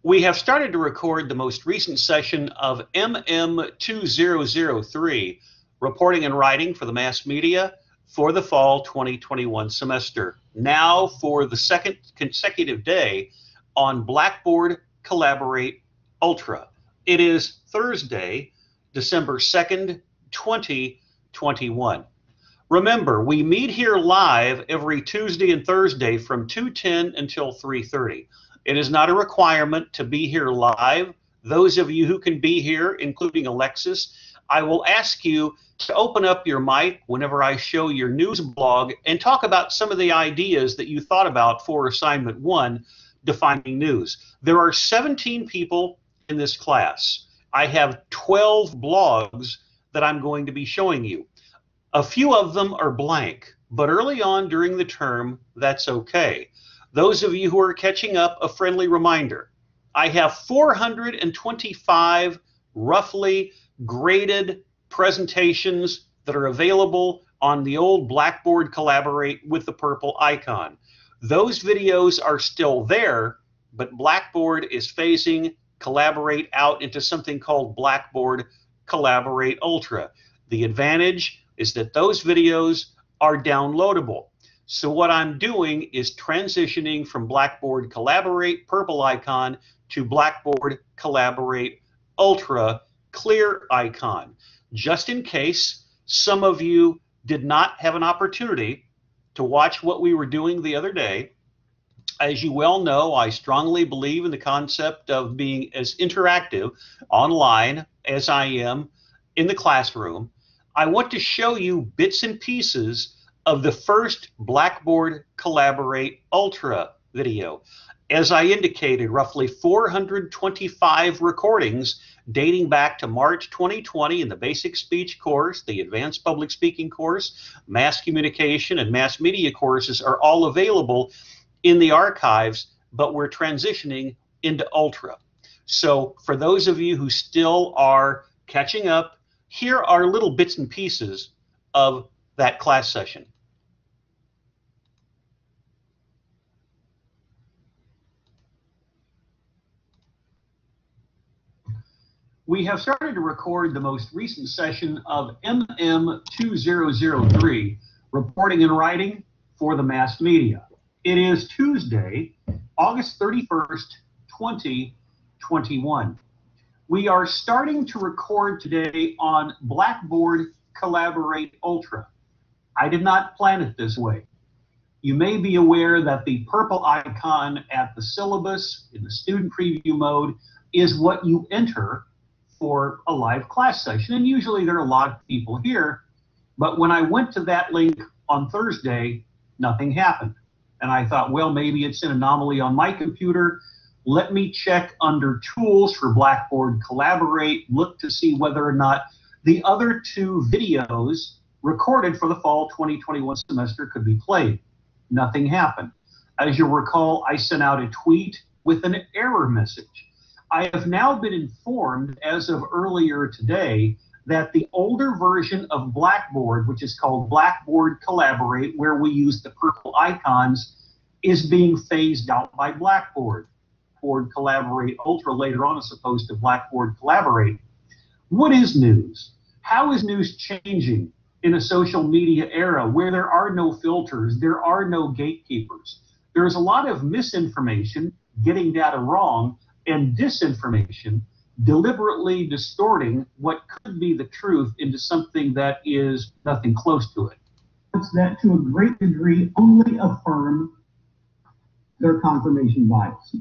We have started to record the most recent session of MM2003, Reporting and Writing for the Mass Media for the Fall 2021 semester. Now for the second consecutive day on Blackboard Collaborate Ultra. It is Thursday, December 2nd, 2021. Remember, we meet here live every Tuesday and Thursday from 2:10 until 3:30. It is not a requirement to be here live. Those of you who can be here, including Alexis, I will ask you to open up your mic whenever I show your news blog and talk about some of the ideas that you thought about for assignment 1, defining news. There are 17 people in this class. I have 12 blogs that I'm going to be showing you. A few of them are blank, but early on during the term, that's okay. Those of you who are catching up, a friendly reminder. I have 425 roughly graded presentations that are available on the old Blackboard Collaborate with the purple icon. Those videos are still there, but Blackboard is phasing Collaborate out into something called Blackboard Collaborate Ultra. The advantage is that those videos are downloadable. So what I'm doing is transitioning from Blackboard Collaborate purple icon to Blackboard Collaborate Ultra clear icon. Just in case some of you did not have an opportunity to watch what we were doing the other day. As you well know, I strongly believe in the concept of being as interactive online as I am in the classroom. I want to show you bits and pieces of the first Blackboard Collaborate Ultra video. As I indicated, roughly 425 recordings dating back to March 2020 in the basic speech course, the advanced public speaking course, mass communication, and mass media courses are all available in the archives, but we're transitioning into Ultra. So for those of you who still are catching up, here are little bits and pieces of that class session. We have started to record the most recent session of MM2003, Reporting and Writing for the Mass Media. It is Tuesday, August 31st, 2021. We are starting to record today on Blackboard Collaborate Ultra. I did not plan it this way. You may be aware that the purple icon at the syllabus in the student preview mode is what you enter for a live class session, and usually there are a lot of people here, but when I went to that link on Thursday, nothing happened. And I thought, well, maybe it's an anomaly on my computer. Let me check under Tools for Blackboard Collaborate, look to see whether or not the other 2 videos recorded for the fall 2021 semester could be played. Nothing happened. As you'll recall, I sent out a tweet with an error message. I have now been informed as of earlier today that the older version of Blackboard, which is called Blackboard Collaborate, where we use the purple icons, is being phased out by Blackboard. Blackboard Collaborate Ultra later on as opposed to Blackboard Collaborate. What is news? How is news changing in a social media era where there are no filters, there are no gatekeepers? There's a lot of misinformation, getting data wrong, and disinformation, deliberately distorting what could be the truth into something that is nothing close to it. That to a great degree only affirm their confirmation bias.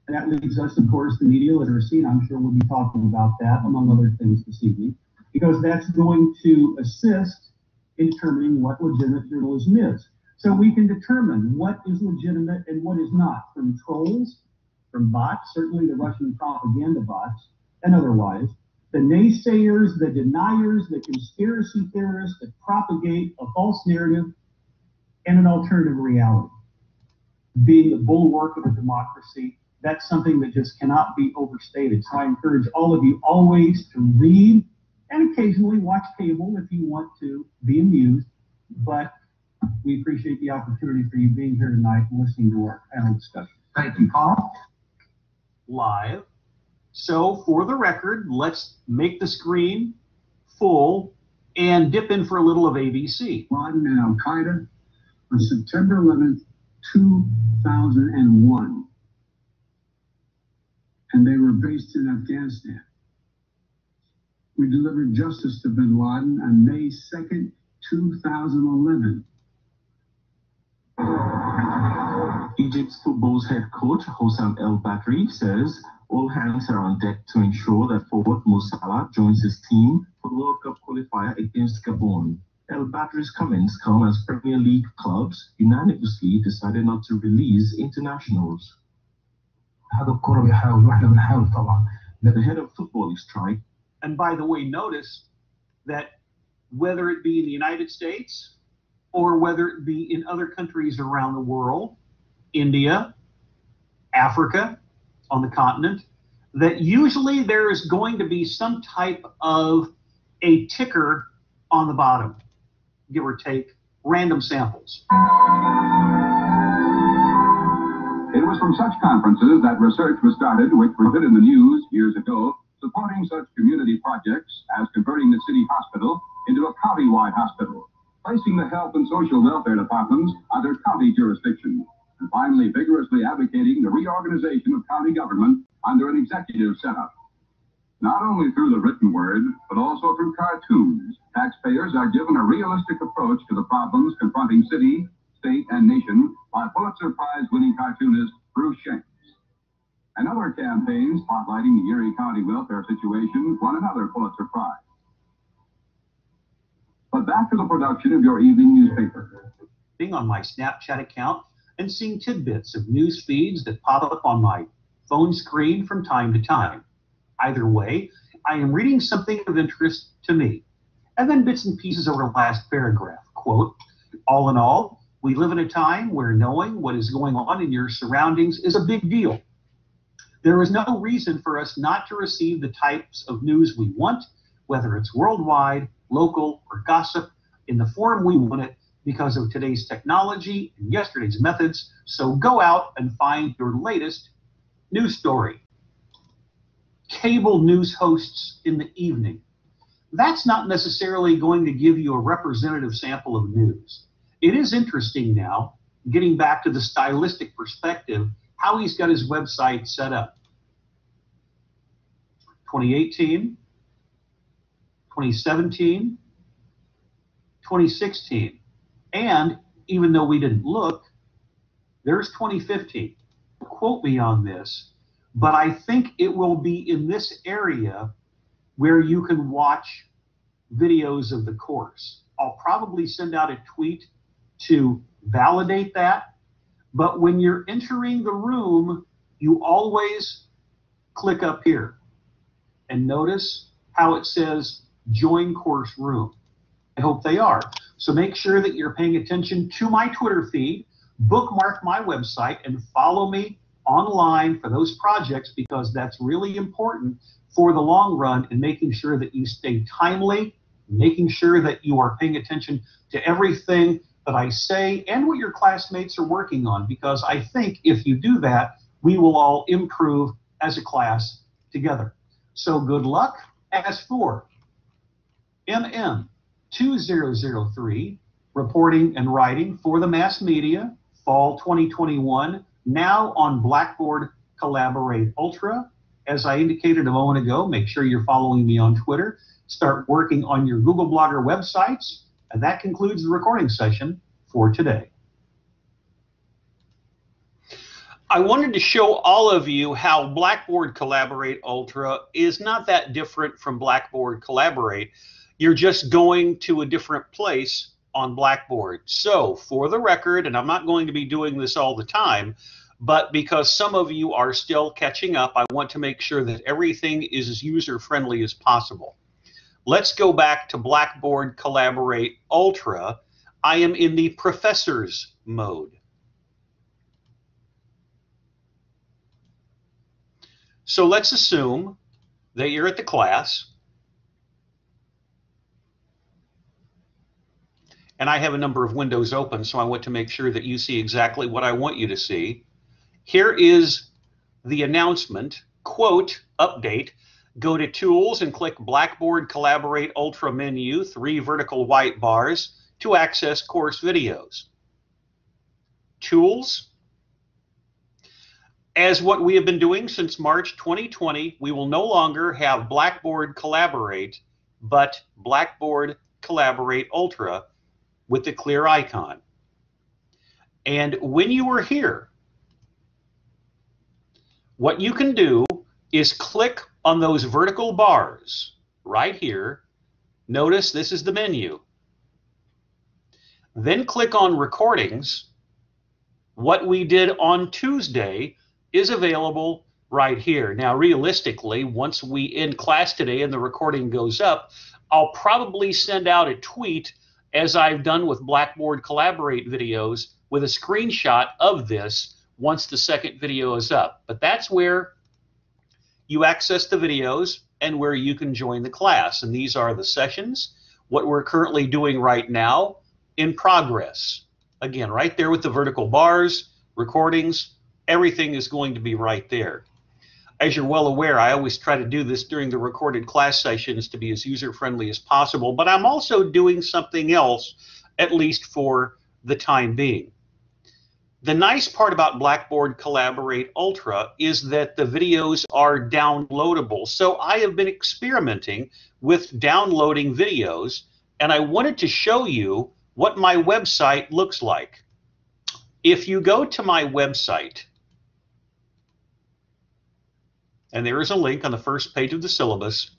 And that leads us, of course, to media literacy, and I'm sure we'll be talking about that, among other things this evening, because that's going to assist in determining what legitimate journalism is. So we can determine what is legitimate and what is not, from trolls, from bots, certainly the Russian propaganda bots, and otherwise, the naysayers, the deniers, the conspiracy theorists that propagate a false narrative and an alternative reality. Being the bulwark of a democracy, that's something that just cannot be overstated. So I encourage all of you always to read and occasionally watch cable if you want to be amused, but we appreciate the opportunity for you being here tonight and listening to our panel discussion. Thank you, Carl. live. So for the record, let's make the screen full and dip in for a little of ABC. Laden and Al-Qaeda on September 11th, 2001. And they were based in Afghanistan. We delivered justice to bin Laden on May 2nd, 2011. Egypt's football's head coach, Hossam El Batri, says all hands are on deck to ensure that forward Mo Salah joins his team for the World Cup qualifier against Gabon. El Batri's comments come as Premier League clubs unanimously decided not to release internationals. The head of football is strike. And by the way, notice that whether it be in the United States or whether it be in other countries around the world, India, Africa, on the continent, that usually there is going to be some type of a ticker on the bottom, give or take, random samples. It was from such conferences that research was started, which was in the news years ago, supporting such community projects as converting the city hospital into a county-wide hospital, placing the health and social welfare departments under county jurisdiction, and finally vigorously advocating the reorganization of county government under an executive setup. Not only through the written word, but also through cartoons, taxpayers are given a realistic approach to the problems confronting city, state, and nation by Pulitzer Prize-winning cartoonist Bruce Shanks. And other campaigns spotlighting the Erie County welfare situation won another Pulitzer Prize. But back to the production of your evening newspaper. Being on my Snapchat account and seeing tidbits of news feeds that pop up on my phone screen from time to time. Either way, I am reading something of interest to me. And then bits and pieces over the last paragraph. Quote, all in all, we live in a time where knowing what is going on in your surroundings is a big deal. There is no reason for us not to receive the types of news we want, whether it's worldwide, local, or gossip, in the form we want it because of today's technology and yesterday's methods. So go out and find your latest news story. Cable news hosts in the evening. That's not necessarily going to give you a representative sample of news. It is interesting now, getting back to the stylistic perspective, how he's got his website set up. 2018, 2017, 2016. And even though we didn't look, there's 2015. Quote me on this, but I think it will be in this area where you can watch videos of the course. I'll probably send out a tweet to validate that, but when you're entering the room, you always click up here and notice how it says join course room. I hope they are. So make sure that you're paying attention to my Twitter feed, bookmark my website, and follow me online for those projects, because that's really important for the long run in making sure that you stay timely, making sure that you are paying attention to everything that I say and what your classmates are working on, because I think if you do that, we will all improve as a class together. So good luck. As for MM 2003, reporting and writing for the mass media, fall 2021, now on Blackboard Collaborate Ultra. As I indicated a moment ago, make sure you're following me on Twitter. Start working on your Google Blogger websites. And that concludes the recording session for today. I wanted to show all of you how Blackboard Collaborate Ultra is not that different from Blackboard Collaborate. You're just going to a different place on Blackboard. So for the record, and I'm not going to be doing this all the time, but because some of you are still catching up, I want to make sure that everything is as user-friendly as possible. Let's go back to Blackboard Collaborate Ultra. I am in the professor's mode. So let's assume that you're at the class, and I have a number of windows open, so I want to make sure that you see exactly what I want you to see. Here is the announcement, quote, update, go to Tools and click Blackboard Collaborate Ultra menu, 3 vertical white bars to access course videos. Tools. As what we have been doing since March 2020, we will no longer have Blackboard Collaborate, but Blackboard Collaborate Ultra with the clear icon. And when you are here, what you can do is click on those vertical bars right here. Notice this is the menu. Then click on Recordings. What we did on Tuesday is available right here. Now, realistically, once we end class today and the recording goes up, I'll probably send out a tweet, as I've done with Blackboard Collaborate videos, with a screenshot of this once the second video is up. But that's where you access the videos and where you can join the class. And these are the sessions, what we're currently doing right now, in progress. Again, right there with the vertical bars, recordings, everything is going to be right there. As you're well aware, I always try to do this during the recorded class sessions to be as user-friendly as possible, but I'm also doing something else, at least for the time being. The nice part about Blackboard Collaborate Ultra is that the videos are downloadable. So I have been experimenting with downloading videos, and I wanted to show you what my website looks like. If you go to my website, and there is a link on the first page of the syllabus,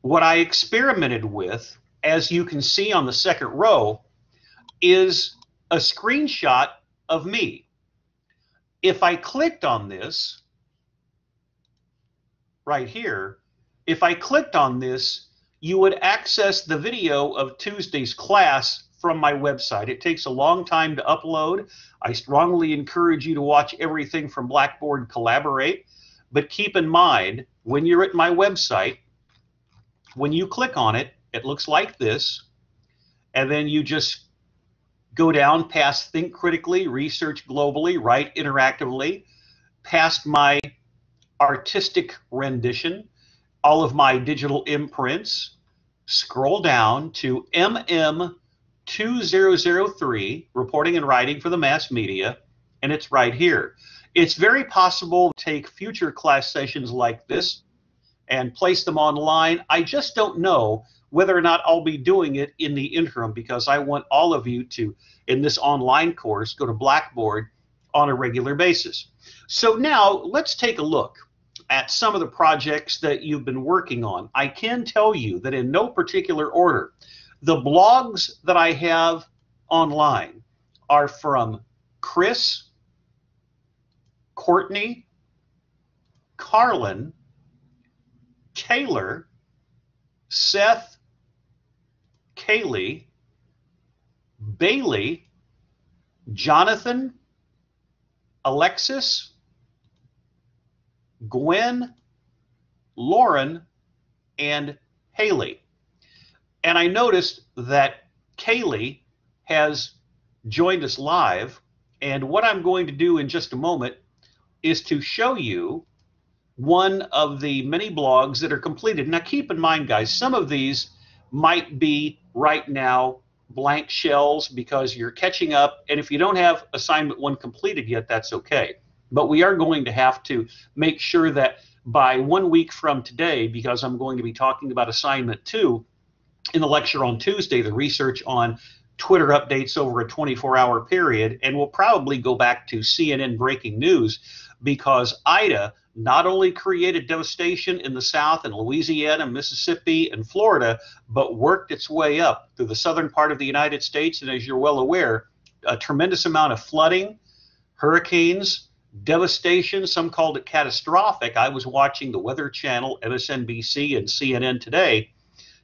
what I experimented with, as you can see on the second row, is a screenshot of me. If I clicked on this right here, if I clicked on this, you would access the video of Tuesday's class from my website. It takes a long time to upload. I strongly encourage you to watch everything from Blackboard Collaborate, but keep in mind, when you're at my website, when you click on it, it looks like this, and then you just go down past Think Critically, Research Globally, Write Interactively, past my artistic rendition, all of my digital imprints, scroll down to MM2003, Reporting and Writing for the Mass Media, and it's right here. It's very possible to take future class sessions like this and place them online. I just don't know whether or not I'll be doing it in the interim, because I want all of you to, in this online course, go to Blackboard on a regular basis. So now let's take a look at some of the projects that you've been working on. I can tell you that in no particular order, the blogs that I have online are from Chris, Courtney, Carlin, Taylor, Seth, Kaylee, Bailey, Jonathan, Alexis, Gwen, Lauren, and Haley. And I noticed that Kaylee has joined us live, and what I'm going to do in just a moment is to show you one of the many blogs that are completed. Now keep in mind, guys, some of these might be right now blank shells because you're catching up, and if you don't have assignment 1 completed yet, that's okay. But we are going to have to make sure that by 1 week from today, because I'm going to be talking about assignment 2 in the lecture on Tuesday, the research on Twitter updates over a 24-hour period, and we'll probably go back to CNN breaking news, because Ida not only created devastation in the South and Louisiana, Mississippi, and Florida, but worked its way up through the southern part of the United States, and as you're well aware, a tremendous amount of flooding, hurricanes, devastation. Some called it catastrophic. I was watching the Weather Channel, MSNBC, and CNN today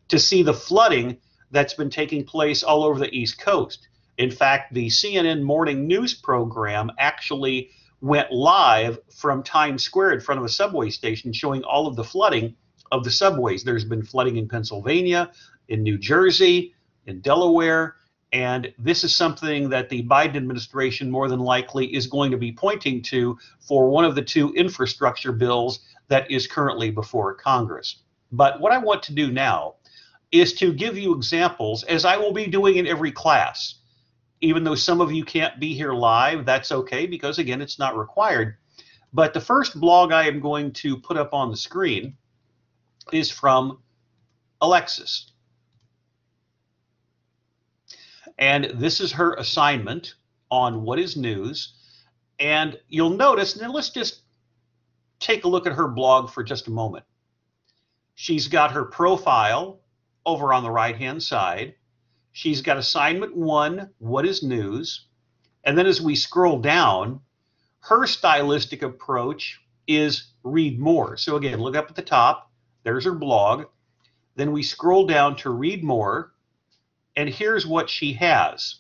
to see the flooding that's been taking place all over the East Coast. In fact, the CNN morning news program actually went live from Times Square in front of a subway station, showing all of the flooding of the subways. There's been flooding in Pennsylvania, in New Jersey, in Delaware, And this is something that the Biden administration more than likely is going to be pointing to for one of the two infrastructure bills that is currently before Congress. But what I want to do now is to give you examples, as I will be doing in every class. Even though some of you can't be here live, that's okay, because again, it's not required. But the first blog I am going to put up on the screen is from Alexis. And this is her assignment on what is news. And you'll notice, now let's just take a look at her blog for just a moment. She's got her profile over on the right-hand side. She's got assignment 1, what is news? And then as we scroll down, her stylistic approach is read more. So again, look up at the top, there's her blog. Then we scroll down to read more, and here's what she has.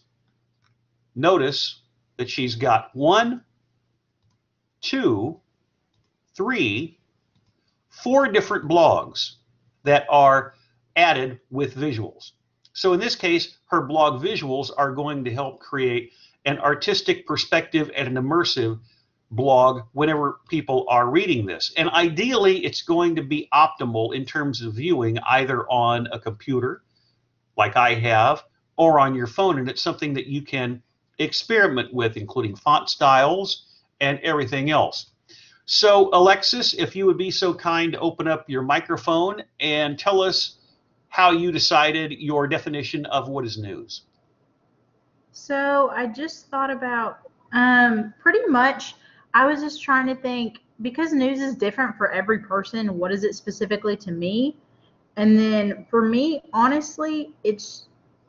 Notice that she's got 1, 2, 3, 4 different blogs that are added with visuals. So in this case, her blog visuals are going to help create an artistic perspective and an immersive blog whenever people are reading this. And ideally, it's going to be optimal in terms of viewing either on a computer, like I have, or on your phone. And it's something that you can experiment with, including font styles and everything else. So Alexis, if you would be so kind to open up your microphone and tell us how you decided your definition of what is news. So I just thought about pretty much, I was just trying to think, because news is different for every person, what is it specifically to me? And then for me, honestly, it's,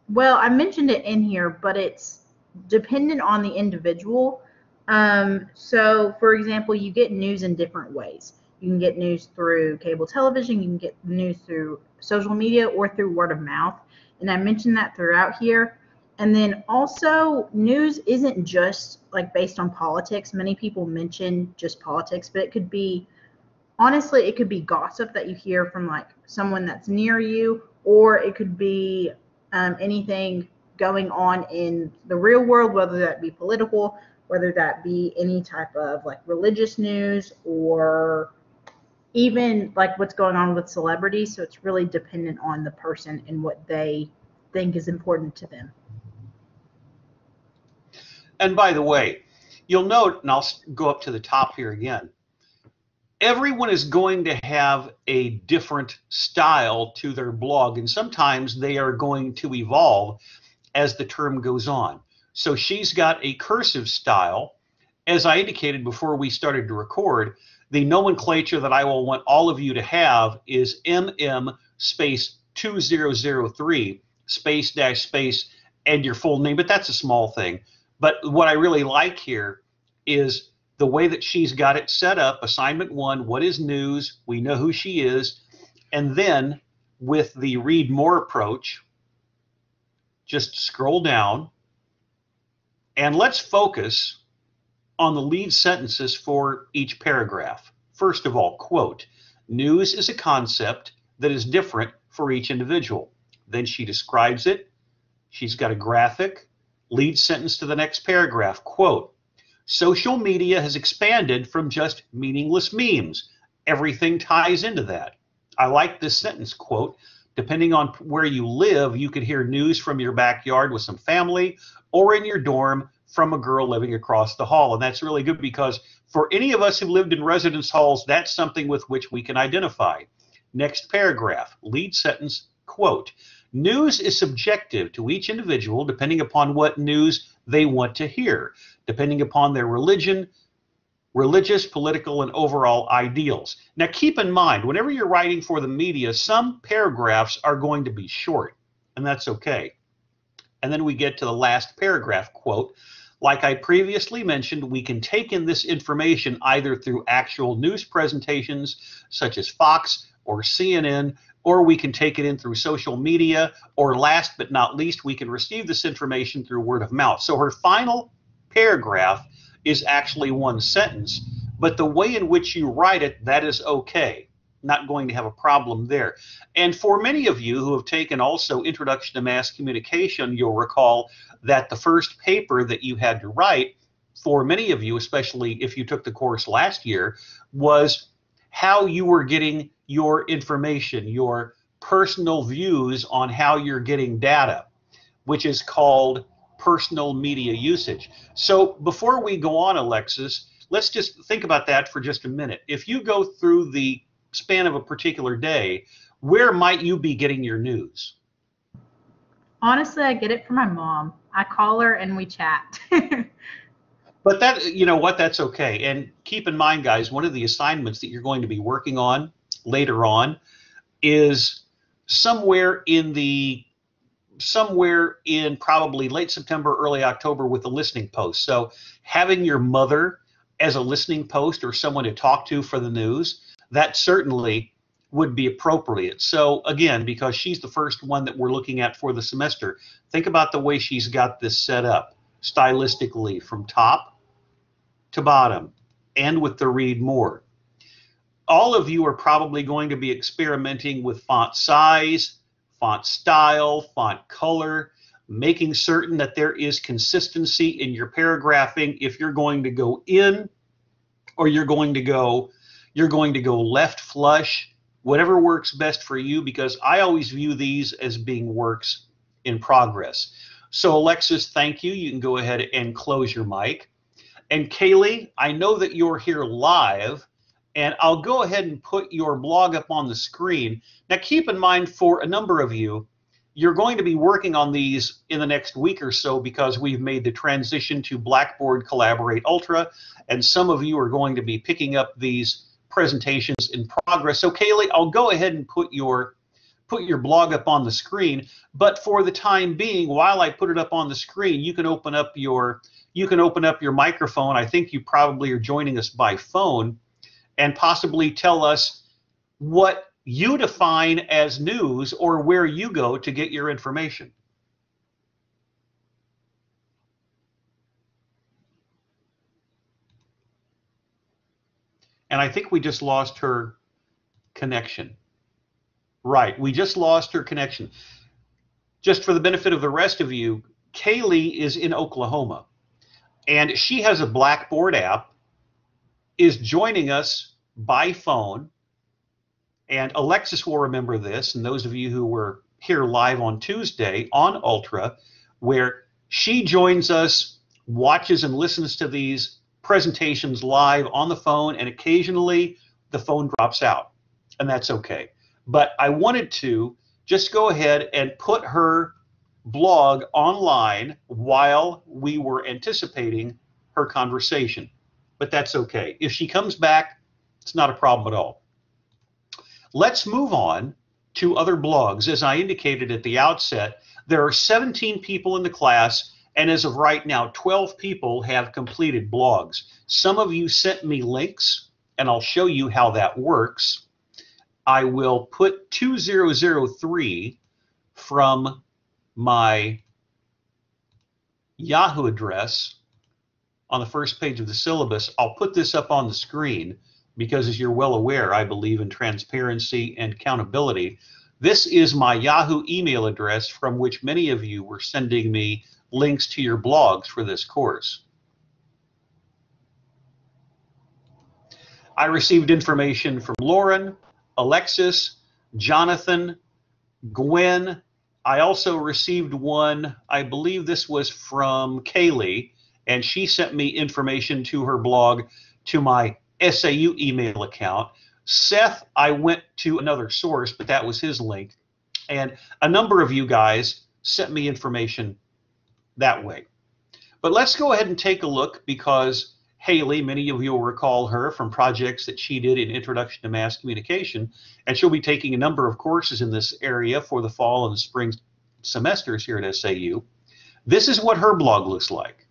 well, I mentioned it in here, but it's dependent on the individual. So for example, you get news in different ways. You can get news through cable television, you can get news through social media, or through word of mouth. And I mentioned that throughout here. And then also, news isn't just like based on politics. Many people mention just politics, but it could be, honestly, it could be gossip that you hear from like someone that's near you, or it could be anything going on in the real world, whether that be political, whether that be any type of like religious news, or even like what's going on with celebrities. So it's really dependent on the person and what they think is important to them. And by the way, you'll note, and I'll go up to the top here again, everyone is going to have a different style to their blog, and sometimes they are going to evolve as the term goes on. So she's got a cursive style. As I indicated before we started to record, the nomenclature that I will want all of you to have is MM space 2003 space dash space and your full name, but that's a small thing. But what I really like here is the way that she's got it set up. Assignment 1, what is news? We know who she is. And then with the read more approach, just scroll down and let's focus on the lead sentences for each paragraph. First of all, quote, news is a concept that is different for each individual. Then she describes it. She's got a graphic. Lead sentence to the next paragraph, quote, social media has expanded from just meaningless memes. Everything ties into that. I like this sentence, quote, depending on where you live, you could hear news from your backyard with some family, or in your dorm from a girl living across the hall. And that's really good because for any of us who lived in residence halls, that's something with which we can identify. Next paragraph, lead sentence, quote, news is subjective to each individual depending upon what news they want to hear, depending upon their religion, religious, political, and overall ideals. Now keep in mind, whenever you're writing for the media, some paragraphs are going to be short, and that's okay. And then we get to the last paragraph, quote, like I previously mentioned, we can take in this information either through actual news presentations such as Fox or CNN, or we can take it in through social media, or last but not least, we can receive this information through word of mouth. So her final paragraph is actually one sentence, but the way in which you write it, that is okay. not going to have a problem there. And for many of you who have taken also Introduction to Mass Communication, you'll recall that the first paper that you had to write, for many of you, especially if you took the course last year, was how you were getting your information, your personal views on how you're getting data, which is called personal media usage. So before we go on, Alexis, let's just think about that for just a minute. If you go through the span of a particular day, where might you be getting your news? Honestly, I get it from my mom. I call her and we chat. But that, you know what, that's okay. And keep in mind, guys, one of the assignments that you're going to be working on later on is somewhere in probably late September, early October with a listening post. So having your mother as a listening post or someone to talk to for the news, that certainly would be appropriate. So again, because she's the first one that we're looking at for the semester, think about the way she's got this set up stylistically from top to bottom and with the read more. All of you are probably going to be experimenting with font size, font style, font color, making certain that there is consistency in your paragraphing if you're going to go in or you're going to go left flush, whatever works best for you, because I always view these as being works in progress. So Alexis, thank you. You can go ahead and close your mic. And Kaylee, I know that you're here live, and I'll go ahead and put your blog up on the screen. Now keep in mind, for a number of you, you're going to be working on these in the next week or so because we've made the transition to Blackboard Collaborate Ultra, and some of you are going to be picking up these presentations in progress. So Kaylee, I'll go ahead and put your blog up on the screen, but for the time being, while I put it up on the screen, you can open up your microphone. I think you probably are joining us by phone, and possibly tell us what you define as news or where you go to get your information. And I think we just lost her connection. Right, we just lost her connection. Just for the benefit of the rest of you, Kaylee is in Oklahoma, and she has a Blackboard app, is joining us by phone, and Alexis will remember this, and those of you who were here live on Tuesday on Ultra, where she joins us, watches and listens to these presentations live on the phone, and occasionally the phone drops out, and that's okay. But I wanted to just go ahead and put her blog online while we were anticipating her conversation. But that's okay. If she comes back, it's not a problem at all. Let's move on to other blogs. As I indicated at the outset, there are 17 people in the class, and as of right now, 12 people have completed blogs. Some of you sent me links, and I'll show you how that works. I will put 2003 from my Yahoo address on the first page of the syllabus. I'll put this up on the screen because, as you're well aware, I believe in transparency and accountability. This is my Yahoo email address from which many of you were sending me links to your blogs for this course. I received information from Lauren, Alexis, Jonathan, Gwen. I also received one, I believe this was from Kaylee, and she sent me information to her blog to my SAU email account. Seth, I went to another source, but that was his link. And a number of you guys sent me information that way. But let's go ahead and take a look, because Haley, many of you will recall her from projects that she did in Introduction to Mass Communication, and she'll be taking a number of courses in this area for the fall and the spring semesters here at SAU. This is what her blog looks like.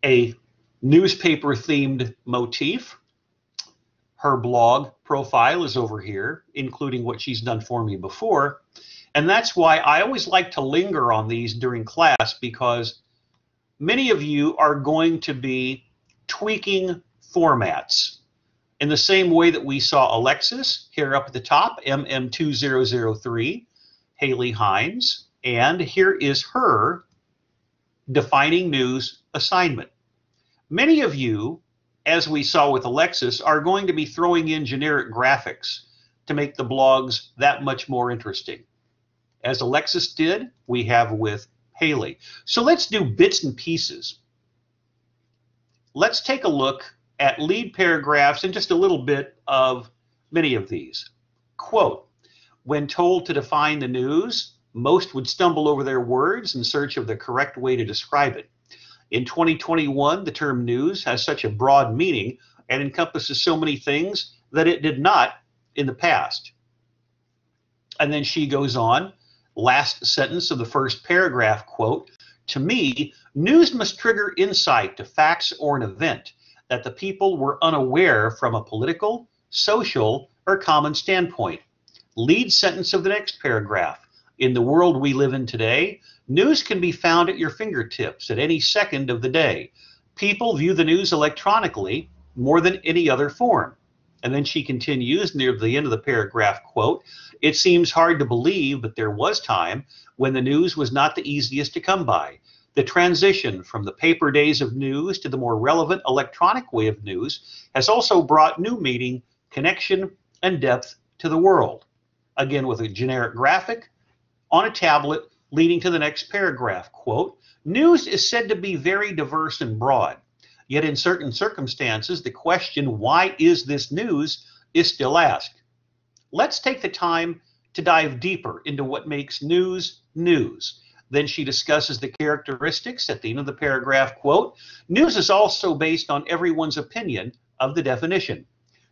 A newspaper-themed motif. Her blog profile is over here, including what she's done for me before. And that's why I always like to linger on these during class, because many of you are going to be tweaking formats in the same way that we saw Alexis here up at the top, MM2003, Haley Hines, and here is her defining news assignment. Many of you, as we saw with Alexis, are going to be throwing in generic graphics to make the blogs that much more interesting. As Alexis did, we have with Haley. So let's do bits and pieces. Let's take a look at lead paragraphs and just a little bit of many of these. Quote, when told to define the news, most would stumble over their words in search of the correct way to describe it. In 2021, the term news has such a broad meaning and encompasses so many things that it did not in the past. And then she goes on, last sentence of the first paragraph, quote, to me, news must trigger insight to facts or an event that the people were unaware from a political, social, or common standpoint. Lead sentence of the next paragraph. In the world we live in today, news can be found at your fingertips at any second of the day. People view the news electronically more than any other form. And then she continues near the end of the paragraph, quote, it seems hard to believe, but there was time when the news was not the easiest to come by. The transition from the paper days of news to the more relevant electronic way of news has also brought new meaning, connection, and depth to the world. Again, with a generic graphic on a tablet leading to the next paragraph, quote, news is said to be very diverse and broad, yet in certain circumstances, the question, why is this news, is still asked. Let's take the time to dive deeper into what makes news news. Then she discusses the characteristics at the end of the paragraph, quote, news is also based on everyone's opinion of the definition.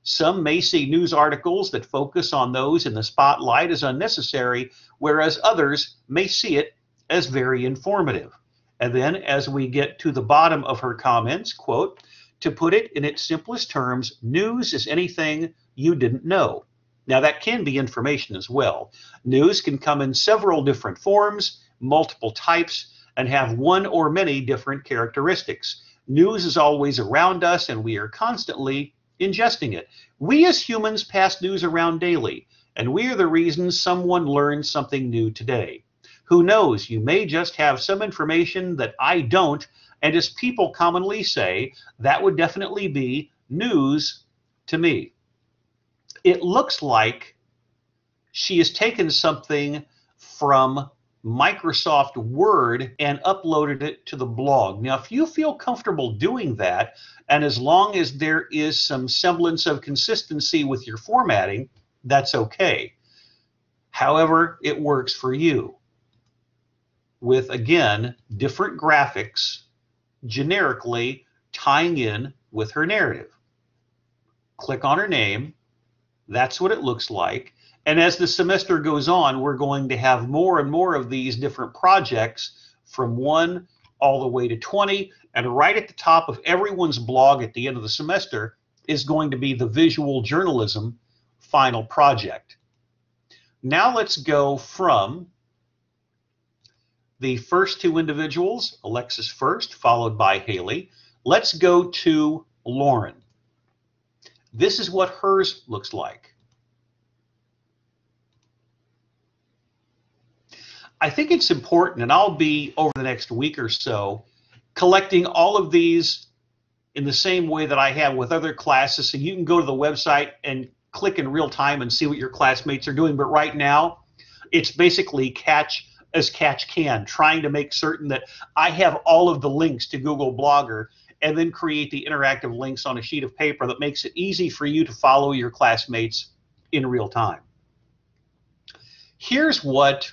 Some may see news articles that focus on those in the spotlight as unnecessary, whereas others may see it as very informative. And then as we get to the bottom of her comments, quote, to put it in its simplest terms, news is anything you didn't know. Now that can be information as well. News can come in several different forms, multiple types, and have one or many different characteristics. News is always around us and we are constantly ingesting it. We as humans pass news around daily, and we are the reason someone learned something new today. Who knows, you may just have some information that I don't, and as people commonly say, that would definitely be news to me. It looks like she has taken something from Microsoft Word and uploaded it to the blog. Now, if you feel comfortable doing that, and as long as there is some semblance of consistency with your formatting, that's okay. However, it works for you with, again, different graphics generically tying in with her narrative. Click on her name. That's what it looks like. And as the semester goes on, we're going to have more and more of these different projects from 1 all the way to 20. And right at the top of everyone's blog at the end of the semester is going to be the visual journalism final project. Now let's go from the first two individuals, Alexis first, followed by Haley. Let's go to Lauren. This is what hers looks like. I think it's important, and I'll be over the next week or so collecting all of these in the same way that I have with other classes, so you can go to the website and click in real time and see what your classmates are doing. But right now, it's basically catch as catch can, trying to make certain that I have all of the links to Google Blogger and then create the interactive links on a sheet of paper that makes it easy for you to follow your classmates in real time. Here's what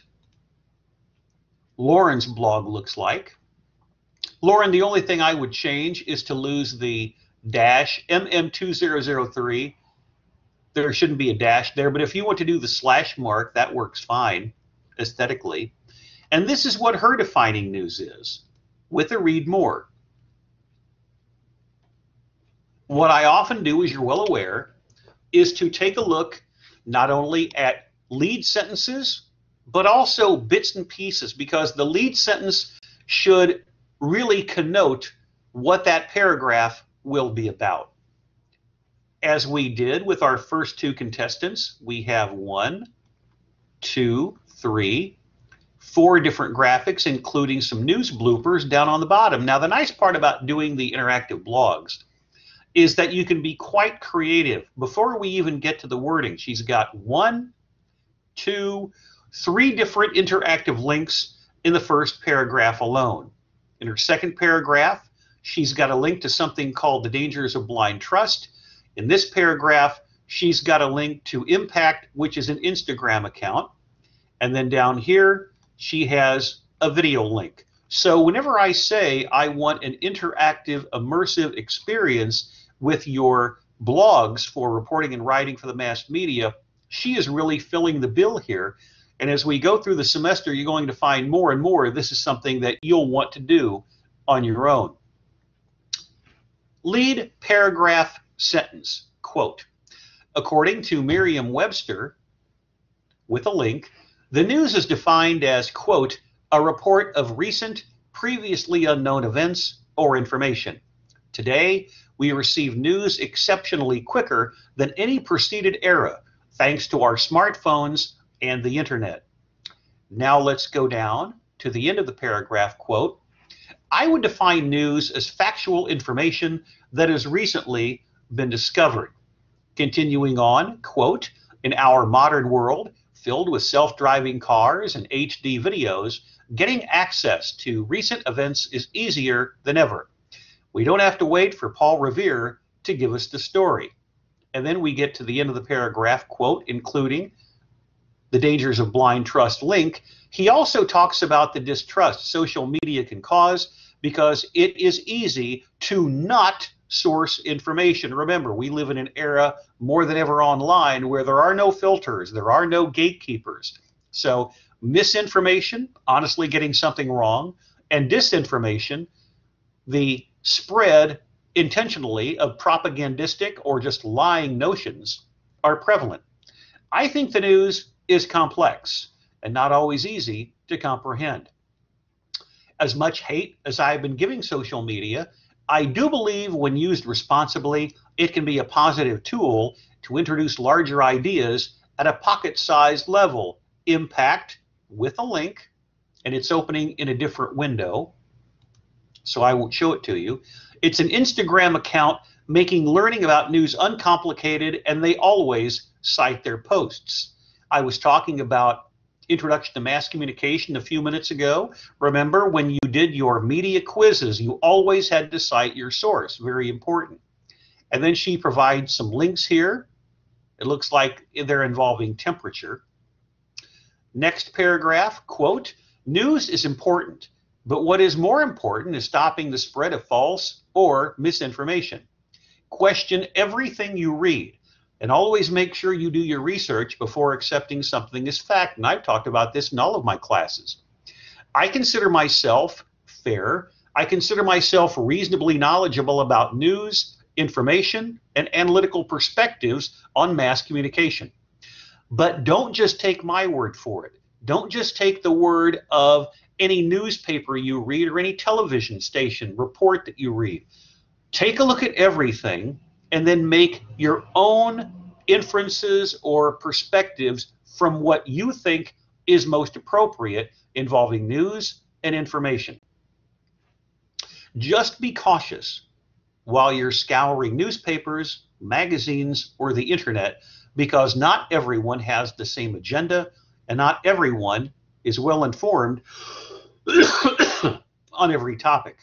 Lauren's blog looks like. Lauren, the only thing I would change is to lose the dash, MM2003. There shouldn't be a dash there, but if you want to do the slash mark, that works fine aesthetically. And this is what her defining news is, with a read more. What I often do, as you're well aware, is to take a look not only at lead sentences, but also bits and pieces, because the lead sentence should really connote what that paragraph will be about. As we did with our first two contestants, we have 1, 2, 3, 4 different graphics, including some news bloopers down on the bottom. Now, the nice part about doing the interactive blogs is that you can be quite creative. Before we even get to the wording, she's got 1, 2, 3 different interactive links in the first paragraph alone. In her second paragraph, she's got a link to something called The Dangers of Blind Trust. In this paragraph, she's got a link to Impact, which is an Instagram account. And then down here, she has a video link. So whenever I say I want an interactive, immersive experience with your blogs for reporting and writing for the mass media, she is really filling the bill here. And as we go through the semester, you're going to find more and more this is something that you'll want to do on your own. Lead paragraph sentence, quote, according to Merriam-Webster, with a link, the news is defined as, quote, a report of recent, previously unknown events or information. Today, we receive news exceptionally quicker than any preceded era, thanks to our smartphones and the internet. Now let's go down to the end of the paragraph, quote, I would define news as factual information that has recently been discovered. Continuing on, quote, in our modern world, filled with self-driving cars and HD videos, getting access to recent events is easier than ever. We don't have to wait for Paul Revere to give us the story. And then we get to the end of the paragraph, quote, including the dangers of blind trust link. He also talks about the distrust social media can cause because it is easy to not source information. Remember, we live in an era more than ever online where there are no filters, there are no gatekeepers. So misinformation, honestly getting something wrong, and disinformation, the spread intentionally of propagandistic or just lying notions, are prevalent. I think the news is complex and not always easy to comprehend. As much hate as I've been giving social media, I do believe when used responsibly, it can be a positive tool to introduce larger ideas at a pocket-sized level. Impact, with a link, and it's opening in a different window, so I won't show it to you. It's an Instagram account making learning about news uncomplicated, and they always cite their posts. I was talking about Introduction to Mass Communication a few minutes ago. Remember, when you did your media quizzes, you always had to cite your source. Very important. And then she provides some links here. It looks like they're involving temperature. Next paragraph, quote, news is important, but what is more important is stopping the spread of false or misinformation. Question everything you read. And always make sure you do your research before accepting something as fact. And I've talked about this in all of my classes. I consider myself fair. I consider myself reasonably knowledgeable about news, information, and analytical perspectives on mass communication. But don't just take my word for it. Don't just take the word of any newspaper you read or any television station report that you read. Take a look at everything and then make your own inferences or perspectives from what you think is most appropriate involving news and information. Just be cautious while you're scouring newspapers, magazines, or the internet, because not everyone has the same agenda and not everyone is well informed on every topic.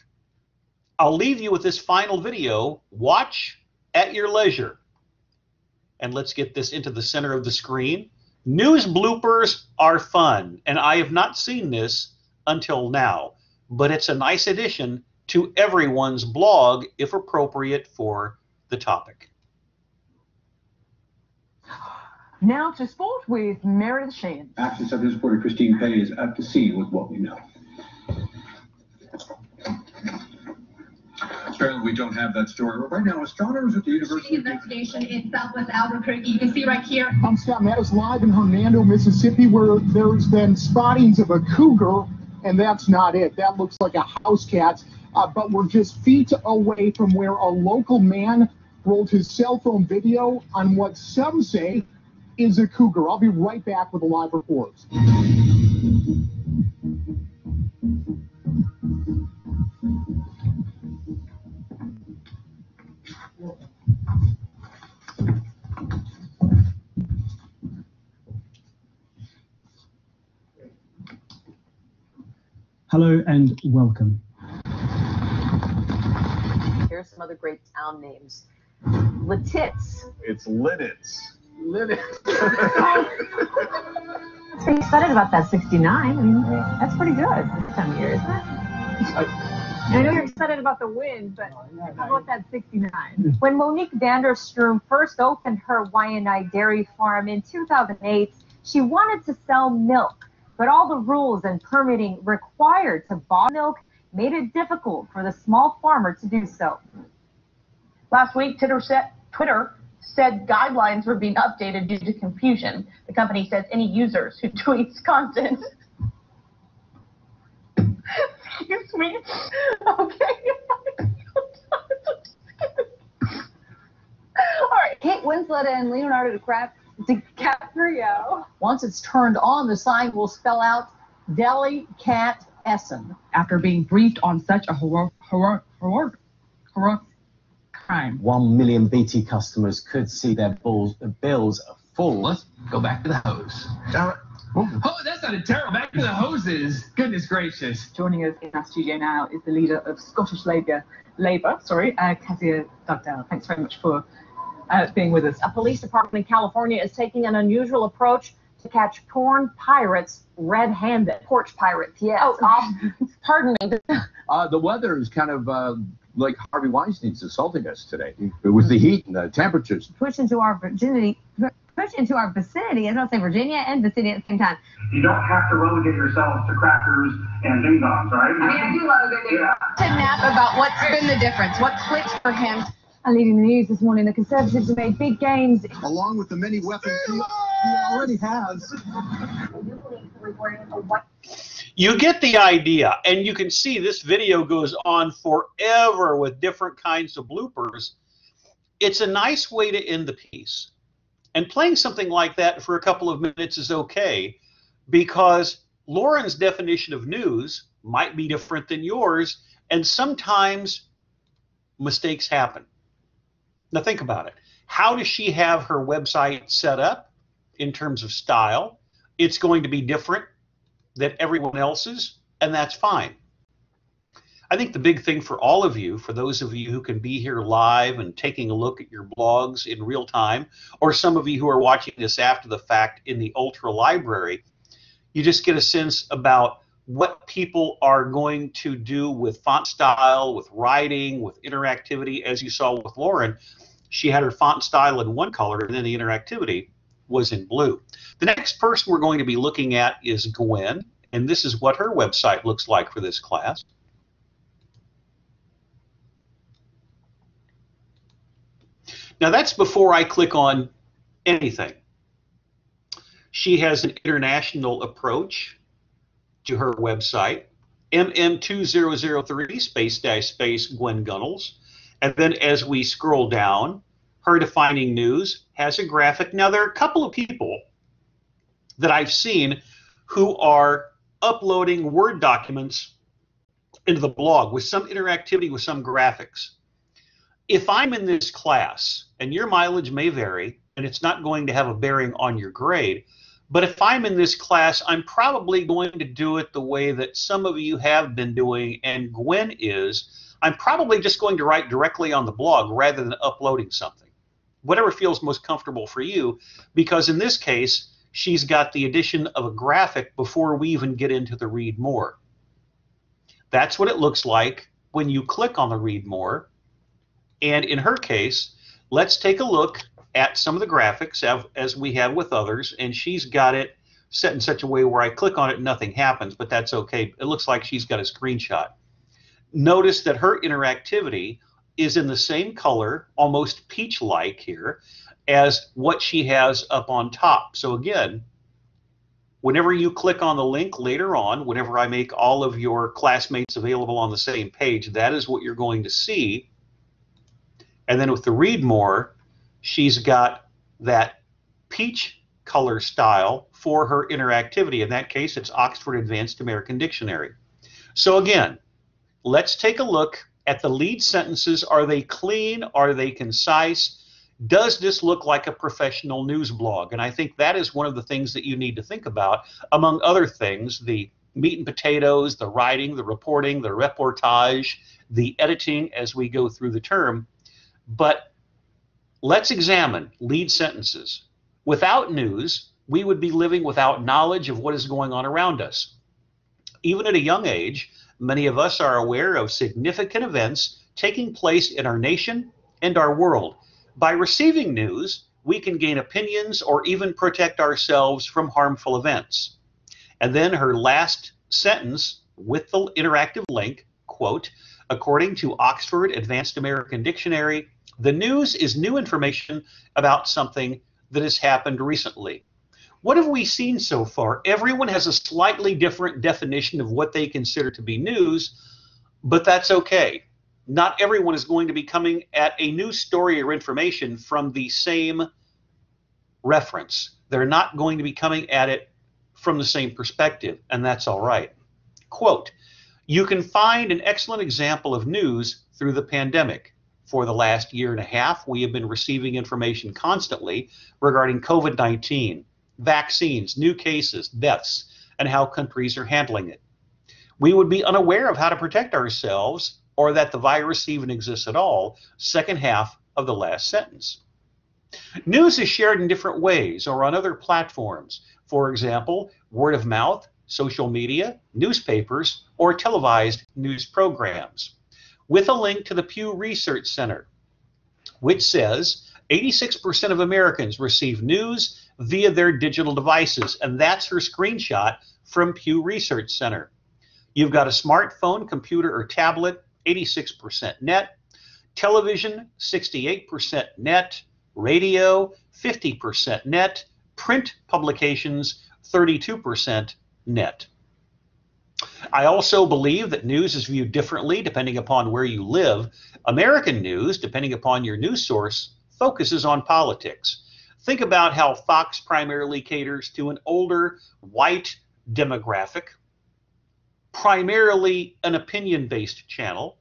I'll leave you with this final video. Watch at your leisure. And let's get this into the center of the screen. News bloopers are fun, and I have not seen this until now, but it's a nice addition to everyone's blog if appropriate for the topic. Now to sport with Meredith Sheehan. Action Service reporter Christine Pay is at the scene with what we know. Apparently, we don't have that story. Right now, astronomers at the University of investigation in Southwest Albuquerque. You can see right here. I'm Scott Mattis live in Hernando, Mississippi, where there's been spottings of a cougar and that's not it. That looks like a house cat, but we're just feet away from where a local man rolled his cell phone video on what some say is a cougar. I'll be right back with a live report. Hello and welcome. Here's some other great town names. Lititz. It's Lidditz. Lidditz. Pretty excited about that 69. I mean, that's pretty good this time of year, isn't it? I know you're excited about the win, but how about that 69? When Monique Vanderstrom first opened her Waianae dairy farm in 2008, she wanted to sell milk, but all the rules and permitting required to buy milk made it difficult for the small farmer to do so. Last week, Twitter said guidelines were being updated due to confusion. The company says any users who tweets content. Excuse me. Okay. All right. Kate Winslet and Leonardo DiCaprio. Once it's turned on, the sign will spell out Deli Cat Essen. After being briefed on such a heroic crime. 1 million BT customers could see their bills full. Let's go back to the hose. Oh, that sounded terrible. Back to the hoses. Goodness gracious. Joining us in our studio now is the leader of Scottish Labour, Kezia Dugdale. Thanks very much for being with us. A police department in California is taking an unusual approach to catch porn pirates red-handed. Porch pirates, yes. Oh, pardon me. The weather is kind of like Harvey Weinstein's assaulting us today. With the heat and the temperatures. Push into our vicinity, I was going to say Virginia and vicinity at the same time. You don't have to relegate yourself to crackers and ding-dongs, right? I mean, I do love a good ding-dong. To Nap about what's been the difference, what clicked for him. And leading the news this morning, the Conservatives have made big gains. Along with the many weapons he already has. You get the idea, and you can see this video goes on forever with different kinds of bloopers. It's a nice way to end the piece. And playing something like that for a couple of minutes is okay, because Lauren's definition of news might be different than yours, and sometimes mistakes happen. Now think about it. How does she have her website set up in terms of style? It's going to be different than everyone else's, and that's fine. I think the big thing for all of you, for those of you who can be here live and taking a look at your blogs in real time, or some of you who are watching this after the fact in the Ultra Library, you just get a sense about what people are going to do with font style, with writing, with interactivity. As you saw with Lauren, she had her font style in one color, and then the interactivity was in blue. The next person we're going to be looking at is Gwen, and this is what her website looks like for this class. Now that's before I click on anything. She has an international approach to her website, MM2003 space Gwen Gunnels. And then as we scroll down, her defining news has a graphic. Now there are a couple of people that I've seen who are uploading Word documents into the blog with some interactivity, with some graphics. If I'm in this class, and your mileage may vary, and it's not going to have a bearing on your grade, but if I'm in this class, I'm probably going to do it the way that some of you have been doing, and Gwen is. I'm probably just going to write directly on the blog rather than uploading something. Whatever feels most comfortable for you, because in this case, she's got the addition of a graphic before we even get into the read more. That's what it looks like when you click on the read more. And in her case, let's take a look at some of the graphics as we have with others, and she's got it set in such a way where I click on it and nothing happens, but that's okay. It looks like she's got a screenshot. Notice that her interactivity is in the same color, almost peach-like here, as what she has up on top. So again, Whenever you click on the link later on, whenever I make all of your classmates available on the same page, that is what you're going to see. And then with the read more, she's got that peach color style for her interactivity. In that case, it's Oxford Advanced American Dictionary. So again, let's take a look at the lead sentences. Are they clean? Are they concise? Does this look like a professional news blog? And I think that is one of the things that you need to think about, among other things, the meat and potatoes, the writing, the reporting, the reportage, the editing as we go through the term. But let's examine lead sentences. Without news, we would be living without knowledge of what is going on around us. Even at a young age, many of us are aware of significant events taking place in our nation and our world. By receiving news, we can gain opinions or even protect ourselves from harmful events. And then her last sentence with the interactive link, quote, according to Oxford Advanced American Dictionary, the news is new information about something that has happened recently. What have we seen so far? Everyone has a slightly different definition of what they consider to be news, but that's okay. Not everyone is going to be coming at a news story or information from the same reference. They're not going to be coming at it from the same perspective, and that's all right. Quote, you can find an excellent example of news through the pandemic. For the last year and a half, we have been receiving information constantly regarding COVID-19, vaccines, new cases, deaths, and how countries are handling it. We would be unaware of how to protect ourselves or that the virus even exists at all, second half of the last sentence. News is shared in different ways or on other platforms. For example, word of mouth, social media, newspapers, or televised news programs. With a link to the Pew Research Center, which says 86% of Americans receive news via their digital devices, and that's her screenshot from Pew Research Center. You've got a smartphone, computer, or tablet, 86% net, television, 68% net, radio, 50% net, print publications, 32% net. I also believe that news is viewed differently depending upon where you live. American news, depending upon your news source, focuses on politics. Think about how Fox primarily caters to an older, white demographic, primarily an opinion-based channel.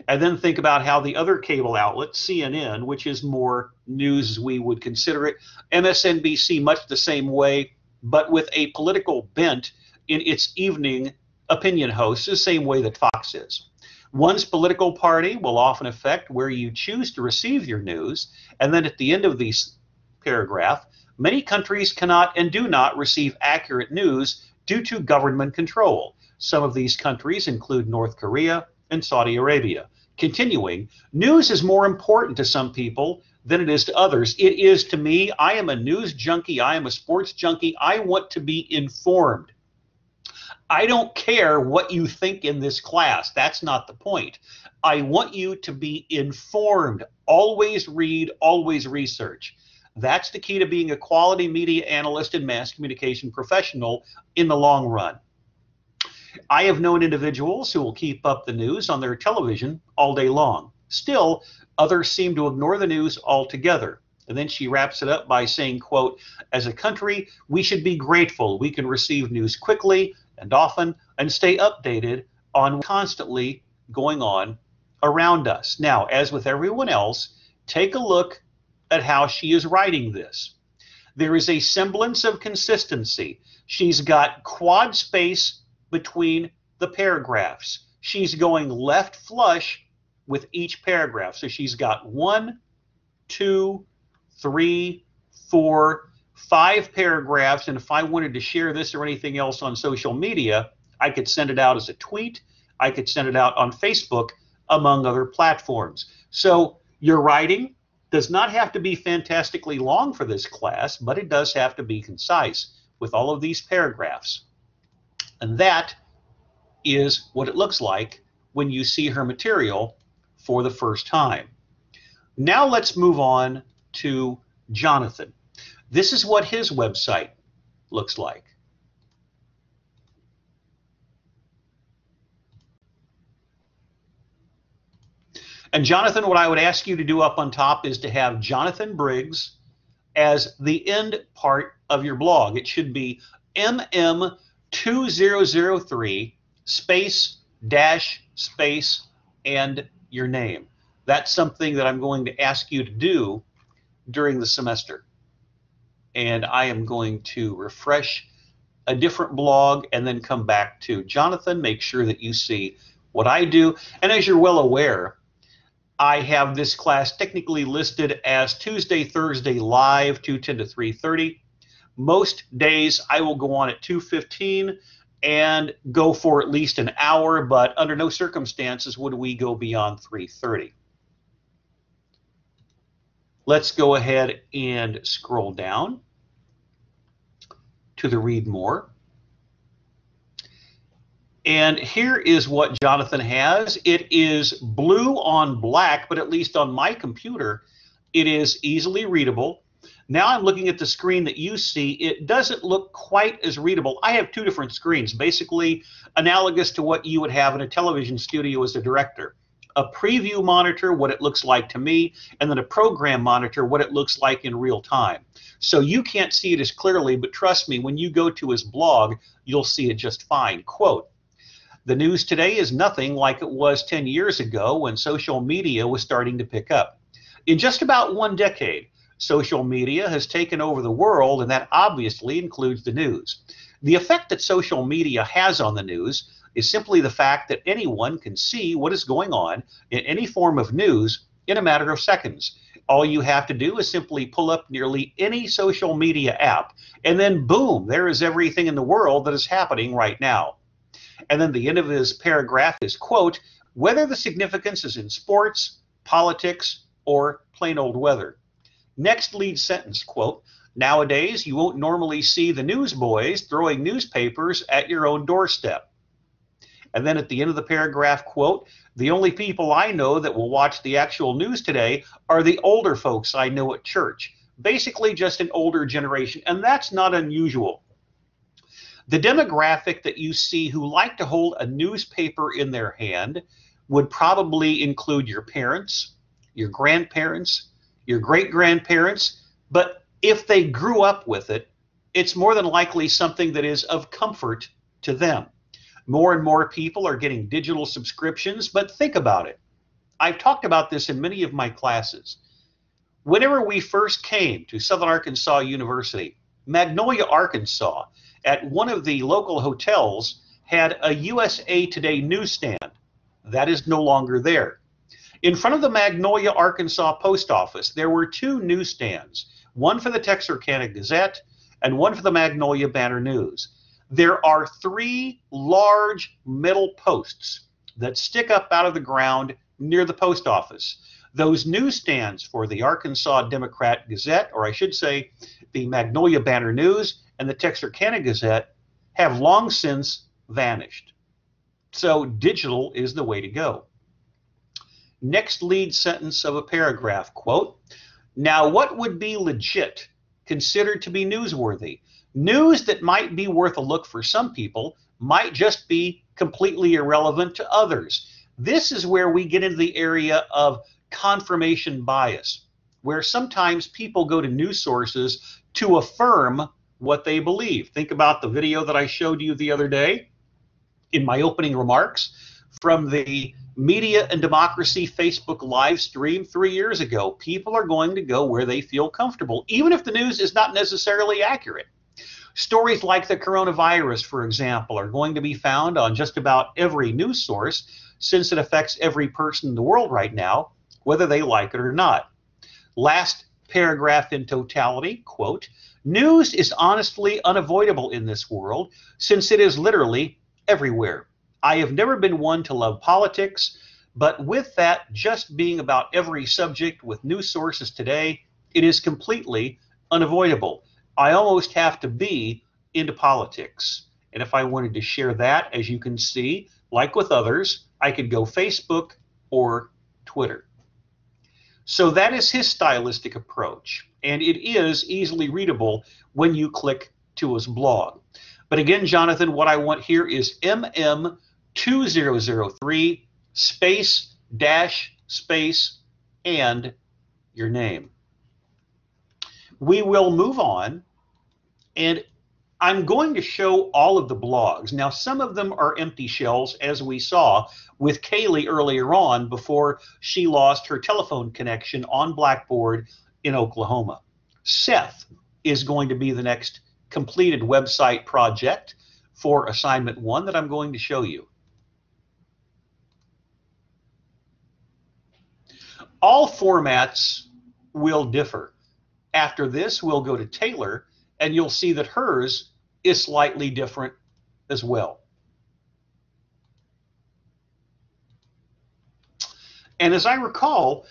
And then think about how the other cable outlet, CNN, which is more news as we would consider it, MSNBC much the same way, but with a political bent in its evening opinion hosts, the same way that Fox is. One's political party will often affect where you choose to receive your news. And then at the end of this paragraph, many countries cannot and do not receive accurate news due to government control. Some of these countries include North Korea and Saudi Arabia. Continuing, news is more important to some people than it is to others. It is to me. I am a news junkie. I am a sports junkie. I want to be informed. I don't care what you think in this class. That's not the point. I want you to be informed. Always read, always research. That's the key to being a quality media analyst and mass communication professional in the long run. I have known individuals who will keep up the news on their television all day long. Still, others seem to ignore the news altogether. And then she wraps it up by saying, quote, as a country, we should be grateful we can receive news quickly and often and stay updated on what's constantly going on around us. Now, as with everyone else, take a look at how she is writing this. There is a semblance of consistency. She's got quad space between the paragraphs. She's going left flush with each paragraph. So she's got 1, 2, 3, 4, 5 paragraphs, and if I wanted to share this or anything else on social media, I could send it out as a tweet, I could send it out on Facebook, among other platforms. So your writing does not have to be fantastically long for this class, but it does have to be concise with all of these paragraphs. And that is what it looks like when you see her material for the first time. Now let's move on to Jonathan. This is what his website looks like. And Jonathan, what I would ask you to do up on top is to have Jonathan Briggs as the end part of your blog. It should be MM2003 space dash space and your name. That's something that I'm going to ask you to do during the semester. And I am going to refresh a different blog and then come back to Jonathan, make sure that you see what I do. And as you're well aware, I have this class technically listed as Tuesday, Thursday live, 2:10 to 3:30. Most days I will go on at 2:15 and go for at least an hour, but under no circumstances would we go beyond 3:30. Let's go ahead and scroll down to the read more. And here is what Jonathan has. It is blue on black, but at least on my computer, it is easily readable. Now I'm looking at the screen that you see. It doesn't look quite as readable. I have two different screens, basically analogous to what you would have in a television studio as a director. A preview monitor, what it looks like to me, and then a program monitor, what it looks like in real time. So you can't see it as clearly, but trust me, when you go to his blog, you'll see it just fine. Quote, "The news today is nothing like it was 10 years ago when social media was starting to pick up. In just about one decade, social media has taken over the world, and that obviously includes the news. The effect that social media has on the news is simply the fact that anyone can see what is going on in any form of news in a matter of seconds. All you have to do is simply pull up nearly any social media app, and then boom, there is everything in the world that is happening right now." And then the end of his paragraph is, quote, "Whether the significance is in sports, politics, or plain old weather." Next lead sentence, quote, "Nowadays, you won't normally see the newsboys throwing newspapers at your own doorstep." And then at the end of the paragraph, quote, "The only people I know that will watch the actual news today are the older folks I know at church." Basically just an older generation, and that's not unusual. The demographic that you see who like to hold a newspaper in their hand would probably include your parents, your grandparents, your great-grandparents, but if they grew up with it, it's more than likely something that is of comfort to them. More and more people are getting digital subscriptions, but think about it. I've talked about this in many of my classes. Whenever we first came to Southern Arkansas University, Magnolia, Arkansas, at one of the local hotels had a USA Today newsstand. That is no longer there. In front of the Magnolia, Arkansas post office, there were two newsstands, one for the Texarkana Gazette and one for the Magnolia Banner News. There are three large metal posts that stick up out of the ground near the post office. Those newsstands for the Arkansas Democrat Gazette, or I should say the Magnolia Banner News and the Texarkana Gazette, have long since vanished. So digital is the way to go. Next lead sentence of a paragraph, quote, "Now what would be legit, considered to be newsworthy? News that might be worth a look for some people might just be completely irrelevant to others." This is where we get into the area of confirmation bias, where sometimes people go to news sources to affirm what they believe. Think about the video that I showed you the other day in my opening remarks from the Media and Democracy Facebook live stream 3 years ago. People are going to go where they feel comfortable, even if the news is not necessarily accurate. Stories like the coronavirus, for example, are going to be found on just about every news source since it affects every person in the world right now, whether they like it or not. Last paragraph in totality, quote, "News is honestly unavoidable in this world since it is literally everywhere. I have never been one to love politics, but with that just being about every subject with news sources today, it is completely unavoidable. I almost have to be into politics." And if I wanted to share that, as you can see, like with others, I could go Facebook or Twitter. So that is his stylistic approach, and it is easily readable when you click to his blog. But again, Jonathan, what I want here is MM2003 space dash space, and your name. We will move on, and I'm going to show all of the blogs. Now, some of them are empty shells, as we saw with Kaylee earlier on before she lost her telephone connection on Blackboard in Oklahoma. Seth is going to be the next completed website project for assignment 1 that I'm going to show you. All formats will differ. After this, we'll go to Taylor, and you'll see that hers is slightly different as well. And as I recall,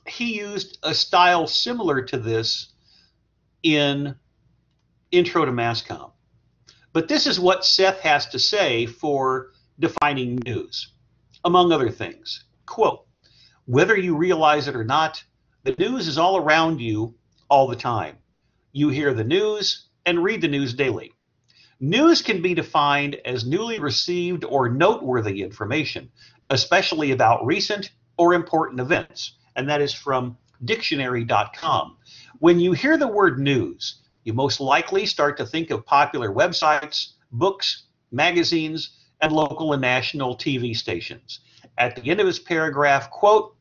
he used a style similar to this in Intro to MassComm. But this is what Seth has to say for defining news, among other things. Quote, "Whether you realize it or not, the news is all around you all the time. You hear the news and read the news daily. News can be defined as newly received or noteworthy information, especially about recent or important events." And that is from dictionary.com. When you hear the word news, you most likely start to think of popular websites, books, magazines, and local and national TV stations. At the end of his paragraph, quote,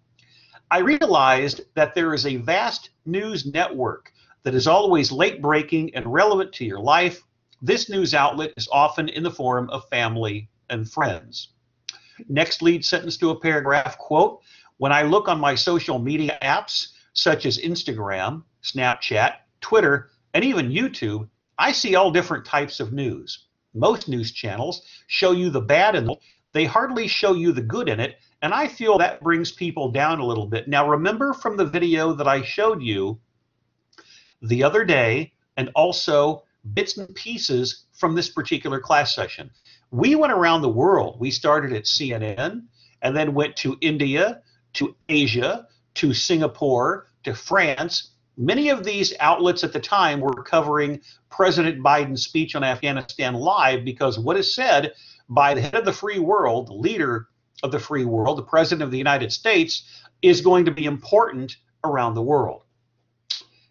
"I realized that there is a vast news network that is always late-breaking and relevant to your life. This news outlet is often in the form of family and friends." Next lead sentence to a paragraph, quote, "When I look on my social media apps, such as Instagram, Snapchat, Twitter, and even YouTube, I see all different types of news. Most news channels show you the bad in it. They hardly show you the good in it, and I feel that brings people down a little bit." Now, remember from the video that I showed you the other day, and also bits and pieces from this particular class session, we went around the world. We started at CNN, and then went to India, to Asia, to Singapore, to France. Many of these outlets at the time were covering President Biden's speech on Afghanistan live, because what is said by the head of the free world, the leader of the free world, the President of the United States, is going to be important around the world.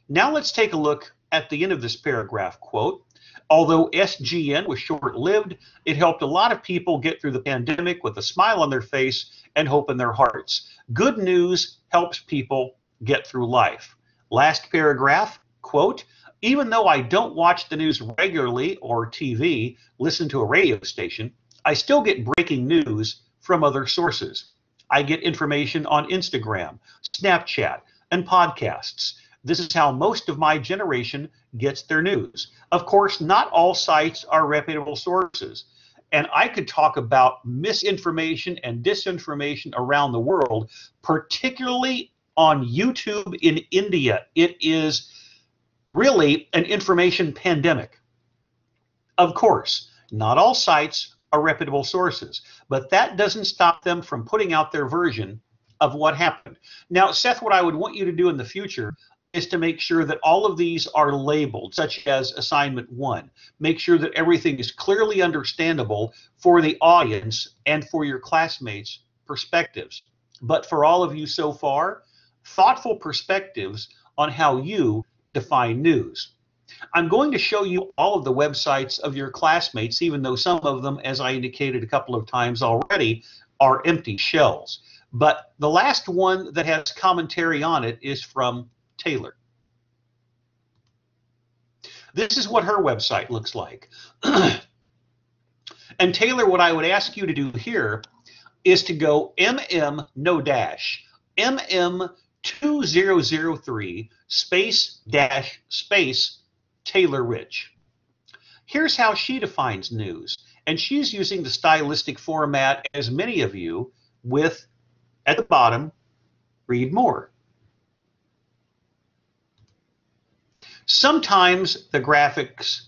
Now let's take a look at the end of this paragraph, quote, "Although SGN was short-lived, it helped a lot of people get through the pandemic with a smile on their face and hope in their hearts. Good news helps people get through life." Last paragraph, quote, "Even though I don't watch the news regularly or TV, listen to a radio station, I still get breaking news from other sources. I get information on Instagram, Snapchat, and podcasts. This is how most of my generation gets their news. Of course, not all sites are reputable sources. And I could talk about misinformation and disinformation around the world, particularly on YouTube in India. It is really an information pandemic. Of course, not all sites are reputable sources, but that doesn't stop them from putting out their version of what happened. Now, Seth, what I would want you to do in the future is to make sure that all of these are labeled, such as assignment 1. Make sure that everything is clearly understandable for the audience and for your classmates' perspectives. But for all of you so far, thoughtful perspectives on how you define news. I'm going to show you all of the websites of your classmates, even though some of them, as I indicated a couple of times already, are empty shells. But the last one that has commentary on it is from Taylor. This is what her website looks like. And Taylor, what I would ask you to do here is to go MM2003 space Taylor Rich. Here's how she defines news, and she's using the stylistic format as many of you, with at the bottom, read more. Sometimes the graphics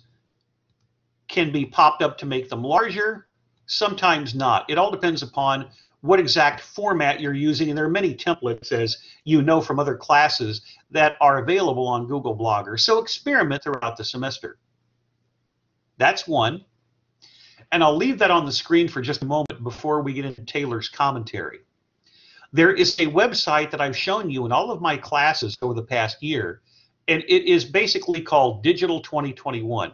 can be popped up to make them larger, sometimes not. It all depends upon what exact format you're using, and there are many templates, as you know from other classes, that are available on Google Blogger. So experiment throughout the semester. That's one. And I'll leave that on the screen for just a moment before we get into Taylor's commentary. There is a website that I've shown you in all of my classes over the past year, and it is basically called Digital 2021.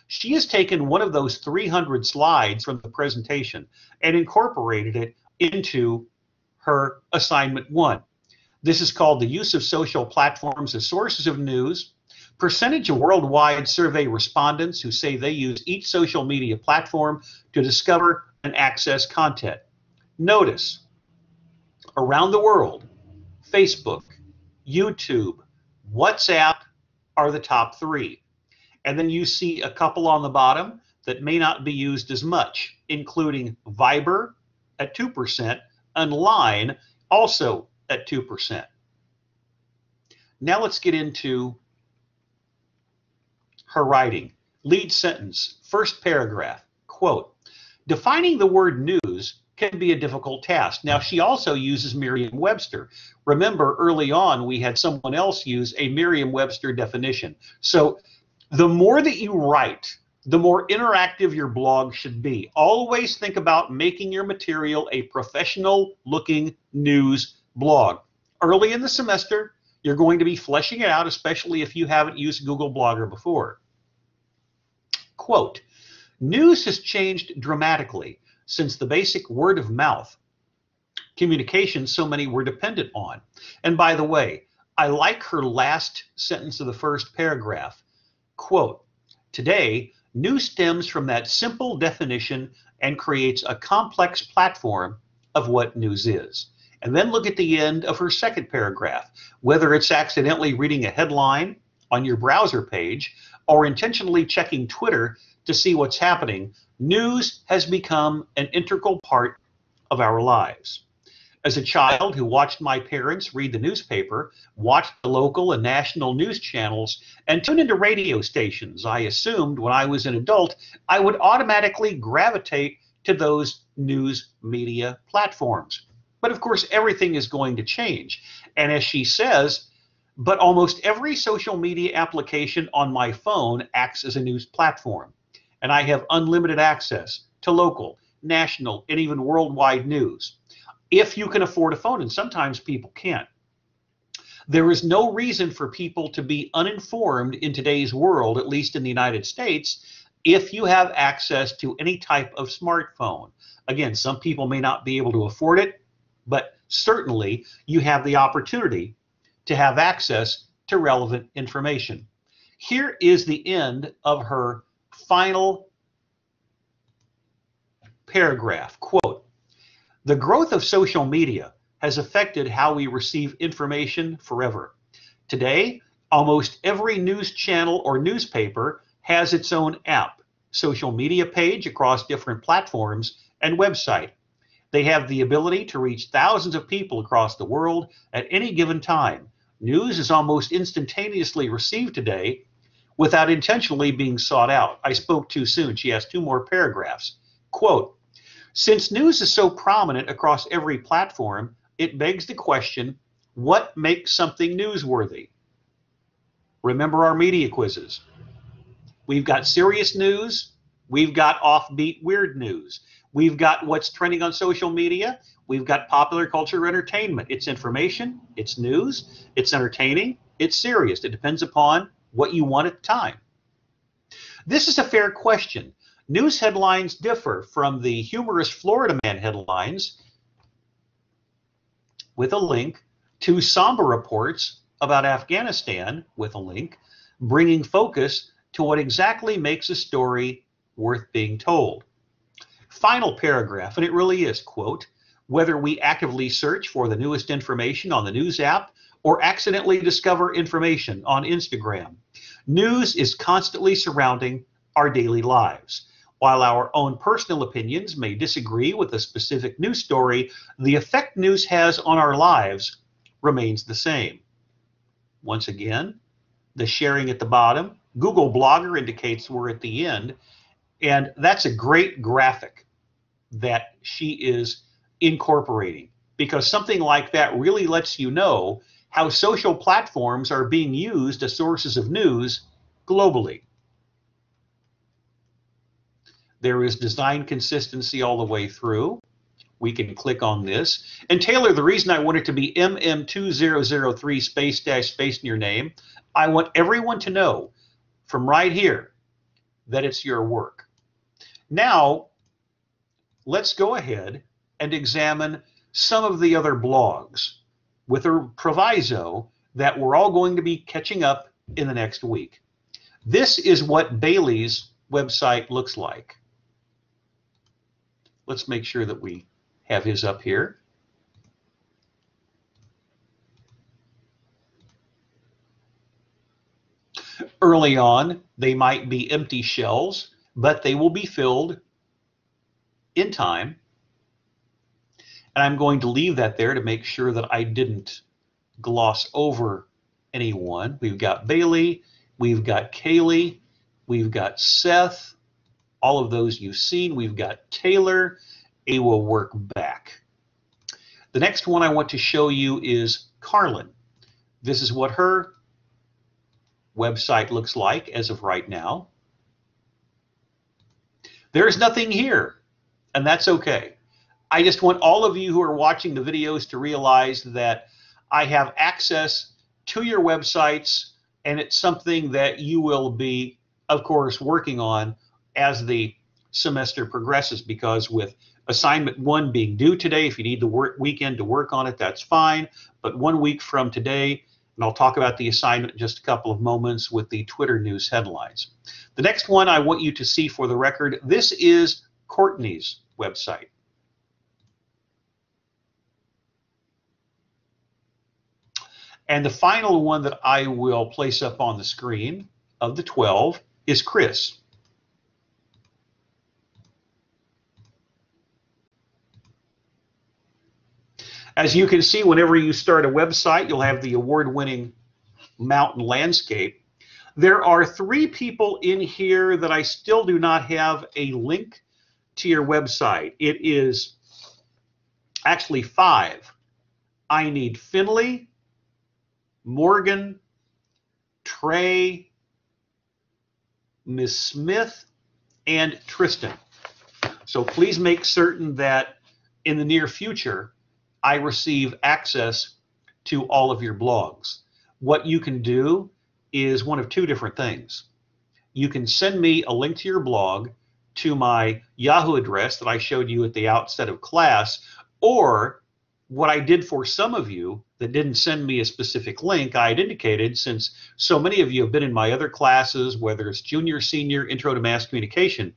She has taken one of those 300 slides from the presentation and incorporated it into her assignment 1. This is called the use of social platforms as sources of news, percentage of worldwide survey respondents who say they use each social media platform to discover and access content. Notice, around the world, Facebook, YouTube, WhatsApp are the top 3. And then you see a couple on the bottom that may not be used as much, including Viber at 2% and Line also at 2%. Now let's get into her writing. Lead sentence, first paragraph, quote, defining the word news can be a difficult task. Now, she also uses Merriam-Webster. Remember, early on, we had someone else use a Merriam-Webster definition. So the more that you write, the more interactive your blog should be. Always think about making your material a professional-looking news blog. Early in the semester, you're going to be fleshing it out, especially if you haven't used Google Blogger before. Quote, news has changed dramatically since the basic word of mouth communication so many were dependent on. And by the way, I like her last sentence of the first paragraph. Quote, today, news stems from that simple definition and creates a complex platform of what news is. And then look at the end of her second paragraph. Whether it's accidentally reading a headline on your browser page or intentionally checking Twitter to see what's happening, news has become an integral part of our lives. As a child who watched my parents read the newspaper, watched the local and national news channels, and tuned into radio stations, I assumed when I was an adult, I would automatically gravitate to those news media platforms. But of course, everything is going to change. And as she says, but almost every social media application on my phone acts as a news platform. And I have unlimited access to local, national, and even worldwide news. If you can afford a phone, and sometimes people can't. There is no reason for people to be uninformed in today's world, at least in the United States, if you have access to any type of smartphone. Again, some people may not be able to afford it, but certainly you have the opportunity to have access to relevant information. Here is the end of her final paragraph. Quote, the growth of social media has affected how we receive information forever. Today, almost every news channel or newspaper has its own app, social media page across different platforms, and website. They have the ability to reach thousands of people across the world at any given time. News is almost instantaneously received today without intentionally being sought out. I spoke too soon. She has 2 more paragraphs. Quote, since news is so prominent across every platform, it begs the question, what makes something newsworthy? Remember our media quizzes. We've got serious news. We've got offbeat weird news. We've got what's trending on social media. We've got popular culture entertainment. It's information, it's news, it's entertaining, it's serious. It depends upon what you want at the time. This is a fair question. News headlines differ from the humorous Florida Man headlines with a link to somber reports about Afghanistan with a link, bringing focus to what exactly makes a story worth being told. Final paragraph, and it really is, quote, whether we actively search for the newest information on the news app or accidentally discover information on Instagram, news is constantly surrounding our daily lives. While our own personal opinions may disagree with a specific news story, the effect news has on our lives remains the same. Once again, the sharing at the bottom, Google Blogger indicates we're at the end, and that's a great graphic that she is incorporating, because something like that really lets you know how social platforms are being used as sources of news globally. There is design consistency all the way through. we can click on this. And Taylor, the reason I want it to be MM2003 space in your name, I want everyone to know from right here that it's your work. Now, let's go ahead and examine some of the other blogs with a proviso that we're all going to be catching up in the next week. This is what Bailey's website looks like. Let's make sure that we have his up here. Early on, they might be empty shells, but they will be filled in time. And I'm going to leave that there to make sure that I didn't gloss over anyone. We've got Bailey, we've got Kaylee, we've got Seth, all of those you've seen. We've got Taylor. A will work back. The next one I want to show you is Carlin. This is what her website looks like as of right now. There's nothing here, and that's okay. I just want all of you who are watching the videos to realize that I have access to your websites, and it's something that you will be, of course, working on as the semester progresses, because with assignment 1 being due today, if you need the weekend to work on it, that's fine. But 1 week from today, and I'll talk about the assignment in just a couple of moments with the Twitter news headlines. The next one I want you to see for the record, this is Courtney's website. And the final one that I will place up on the screen of the 12 is Chris. As you can see, whenever you start a website, you'll have the award-winning mountain landscape. There are 3 people in here that I still do not have a link to your website. It is actually 5. I need Finley, Morgan, Trey, Miss Smith, and Tristan. So please make certain that in the near future, I receive access to all of your blogs. What you can do is one of 2 different things. You can send me a link to your blog to my Yahoo address that I showed you at the outset of class, or what I did for some of you that didn't send me a specific link, I had indicated, since so many of you have been in my other classes, whether it's junior, senior, intro to mass communication,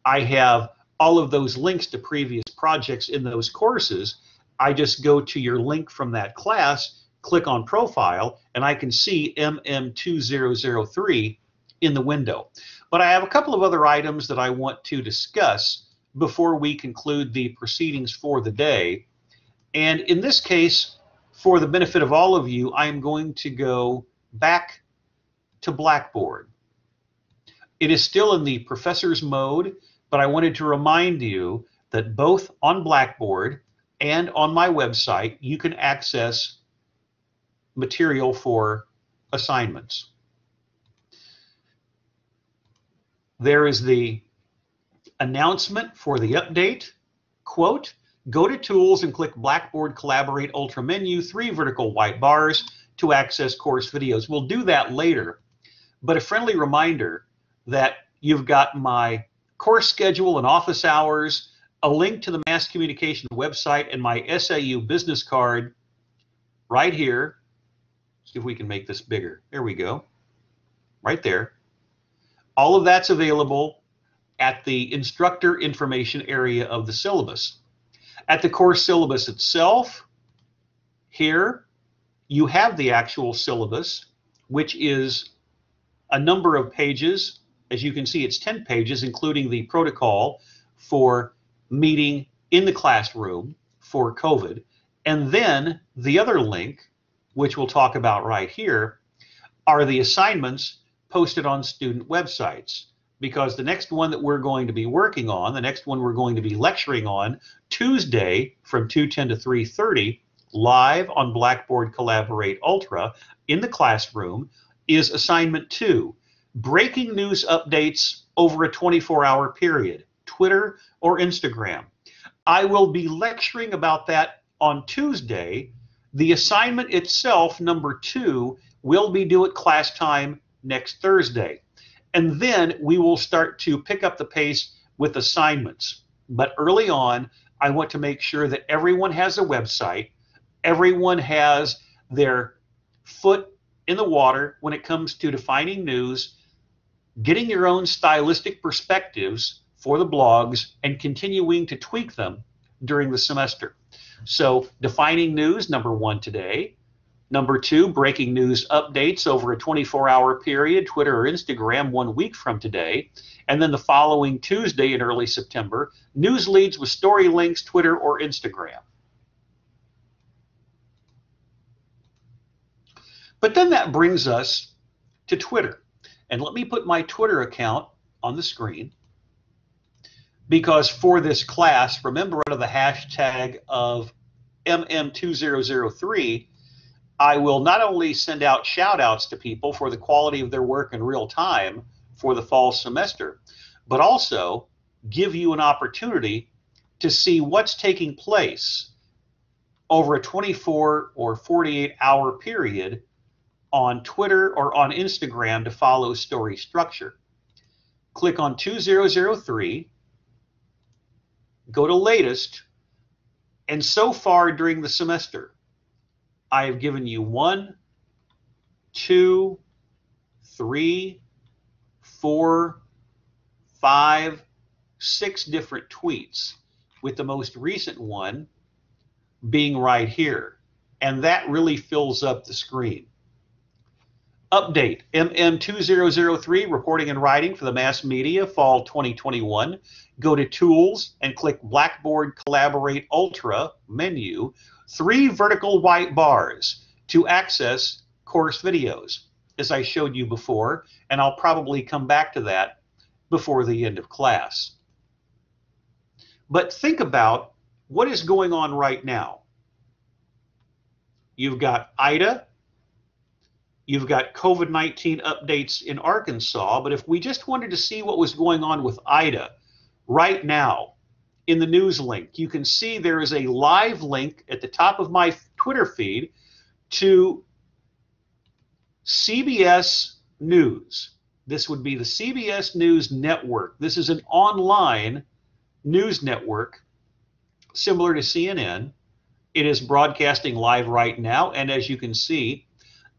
I have all of those links to previous projects in those courses. I just go to your link from that class, click on profile, and I can see MM2003 in the window. But I have a couple of other items that I want to discuss before we conclude the proceedings for the day. And in this case, for the benefit of all of you, I am going to go back to Blackboard. It is still in the professor's mode, but I wanted to remind you that both on Blackboard and on my website, you can access material for assignments. There is the announcement for the update. Quote, go to Tools and click Blackboard Collaborate Ultra menu, 3 vertical white bars to access course videos. We'll do that later, but a friendly reminder that you've got my course schedule and office hours, a link to the mass communication website, and my SAU business card right here. See if we can make this bigger. There we go. Right there. All of that's available at the instructor information area of the syllabus. At the course syllabus itself, here you have the actual syllabus, which is a number of pages. As you can see, it's 10 pages, including the protocol for meeting in the classroom for COVID. And then the other link, which we'll talk about right here, are the assignments posted on student websites. Because the next one that we're going to be working on, the next one we're going to be lecturing on Tuesday from 2:10 to 3:30, live on Blackboard Collaborate Ultra in the classroom, is assignment 2, breaking news updates over a 24-hour period, Twitter or Instagram. I will be lecturing about that on Tuesday. The assignment itself, number 2, will be due at class time next Thursday. And then we will start to pick up the pace with assignments. But early on, I want to make sure that everyone has a website, everyone has their foot in the water when it comes to defining news, getting your own stylistic perspectives for the blogs, and continuing to tweak them during the semester. So defining news, number 1 today. Number 2, breaking news updates over a 24-hour period, Twitter or Instagram 1 week from today. And then the following Tuesday in early September, news leads with story links, Twitter or Instagram. But then that brings us to Twitter. And let me put my Twitter account on the screen, because for this class, remember, under the hashtag of MM2003, I will not only send out shout outs to people for the quality of their work in real time for the fall semester, but also give you an opportunity to see what's taking place over a 24 or 48-hour period on Twitter or on Instagram to follow story structure. Click on 2003, go to latest, and so far during the semester, I have given you 1, 2, 3, 4, 5, 6 different tweets, with the most recent one being right here. And that really fills up the screen. Update, MM2003, reporting and writing for the mass media, fall 2021. Go to Tools and click Blackboard Collaborate Ultra menu, 3 vertical white bars to access course videos, as I showed you before, and I'll probably come back to that before the end of class. But think about what is going on right now. You've got Ida, you've got COVID-19 updates in Arkansas, but if we just wanted to see what was going on with Ida right now in the news link, you can see there is a live link at the top of my Twitter feed to CBS News. This would be the CBS News Network. This is an online news network similar to CNN. It is broadcasting live right now, and as you can see,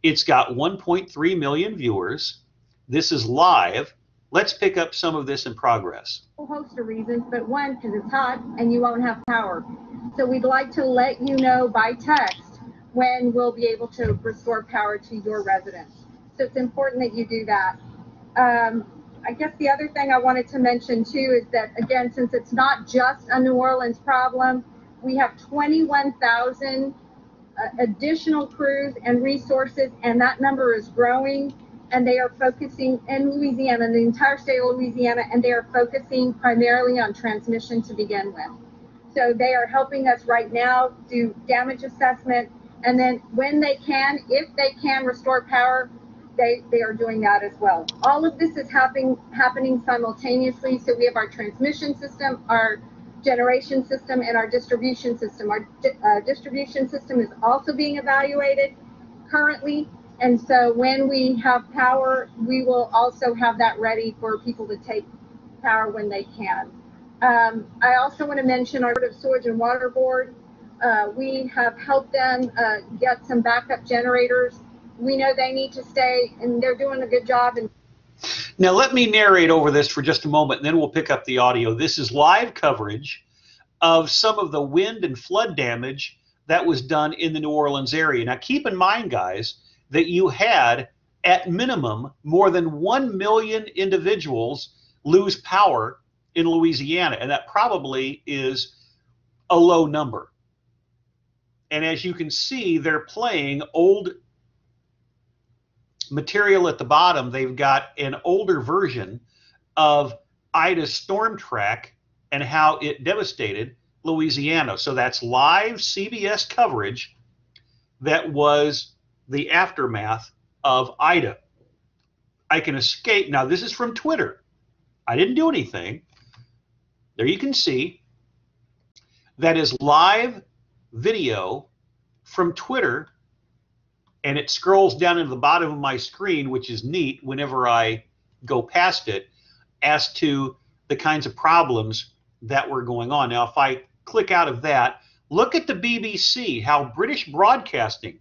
it's got 1.3 million viewers. This is live. Let's pick up some of this in progress. A whole host of reasons, but one, because it's hot and you won't have power. So we'd like to let you know by text when we'll be able to restore power to your residents. So it's important that you do that. I guess the other thing I wanted to mention too is that, again, since it's not just a New Orleans problem, we have 21,000 additional crews and resources, and that number is growing. And they are focusing in Louisiana, the entire state of Louisiana, and they are focusing primarily on transmission to begin with. So they are helping us right now do damage assessment, and then when they can, if they can restore power, they are doing that as well. All of this is happening simultaneously. So we have our transmission system, our generation system, and our distribution system. Our distribution system is also being evaluated currently. And so when we have power, we will also have that ready for people to take power when they can. I also want to mention our Sewage and Water Board. We have helped them get some backup generators. We know they need to stay, and they're doing a good job. Now let me narrate over this for just a moment, and then we'll pick up the audio. This is live coverage of some of the wind and flood damage that was done in the New Orleans area. Now keep in mind, guys, that you had, at minimum, more than 1 million individuals lose power in Louisiana, and that probably is a low number. And as you can see, they're playing old material at the bottom. They've got an older version of Ida's storm track and how it devastated Louisiana. So that's live CBS coverage that was the aftermath of Ida. I can escape. Now, this is from Twitter. I didn't do anything. There you can see. that is live video from Twitter, and it scrolls down to the bottom of my screen, which is neat whenever I go past it, as to the kinds of problems that were going on. Now, if I click out of that, look at the BBC, how British Broadcasting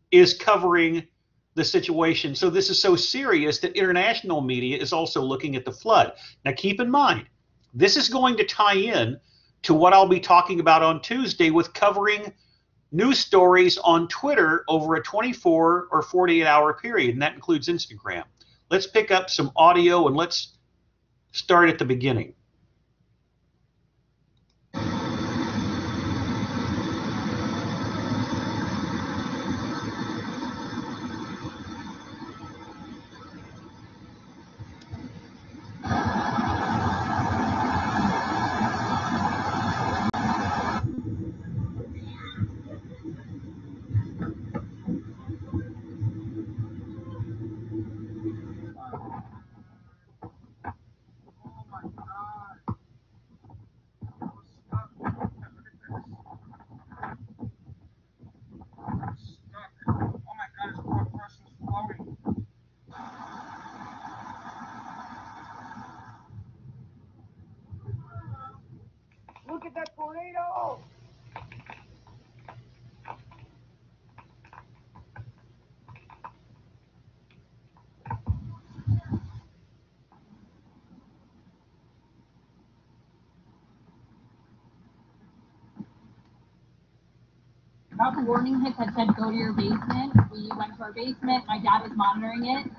is covering the situation. So this is so serious that international media is also looking at the flood. Now, keep in mind, this is going to tie in to what I'll be talking about on Tuesday with covering news stories on Twitter over a 24 or 48-hour period, and that includes Instagram. Let's pick up some audio and let's start at the beginning. Look at that tornado! About the warning hits that said go to your basement. We went to our basement. My dad was monitoring it,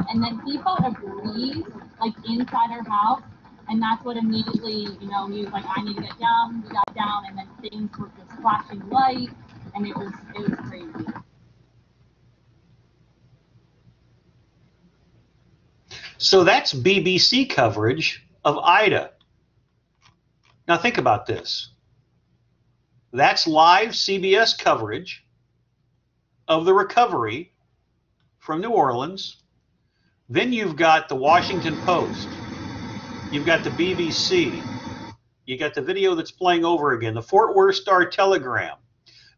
and then he felt a breeze like inside our house, and that's what immediately, he was like, I need to get down. We got down, and then things were just flashing light, and it was crazy. So that's BBC coverage of Ida. Now think about this. That's live CBS coverage of the recovery from New Orleans. Then you've got the Washington Post. You've got the BBC. You got the video that's playing over again. The Fort Worth Star-Telegram.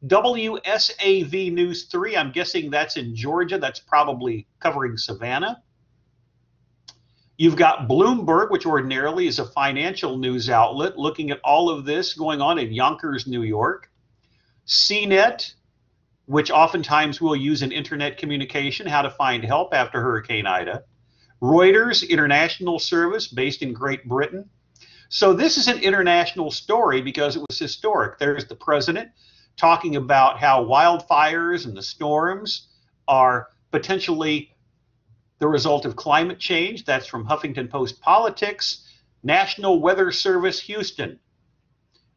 WSAV News 3. I'm guessing that's in Georgia. That's probably covering Savannah. You've got Bloomberg, which ordinarily is a financial news outlet, looking at all of this going on in Yonkers, New York. CNET, which oftentimes will use in internet communication, how to find help after Hurricane Ida. Reuters, international service based in Great Britain. So this is an international story because it was historic. There's the president talking about how wildfires and the storms are potentially the result of climate change. That's from Huffington Post Politics. National Weather Service Houston.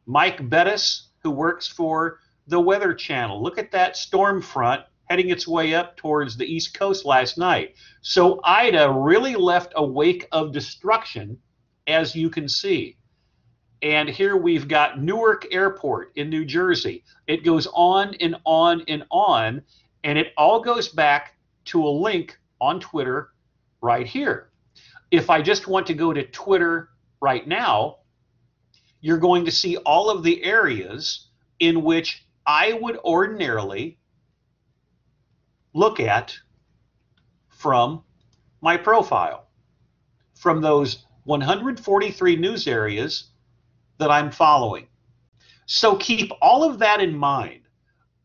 Mike Bettis, who works for the Weather Channel. Look at that storm front heading its way up towards the East Coast last night. So Ida really left a wake of destruction, as you can see. And here we've got Newark Airport in New Jersey. It goes on and on and on, and it all goes back to a link on Twitter right here. If I just want to go to Twitter right now, you're going to see all of the areas in which I would ordinarily look at from my profile, from those 143 news areas that I'm following. So keep all of that in mind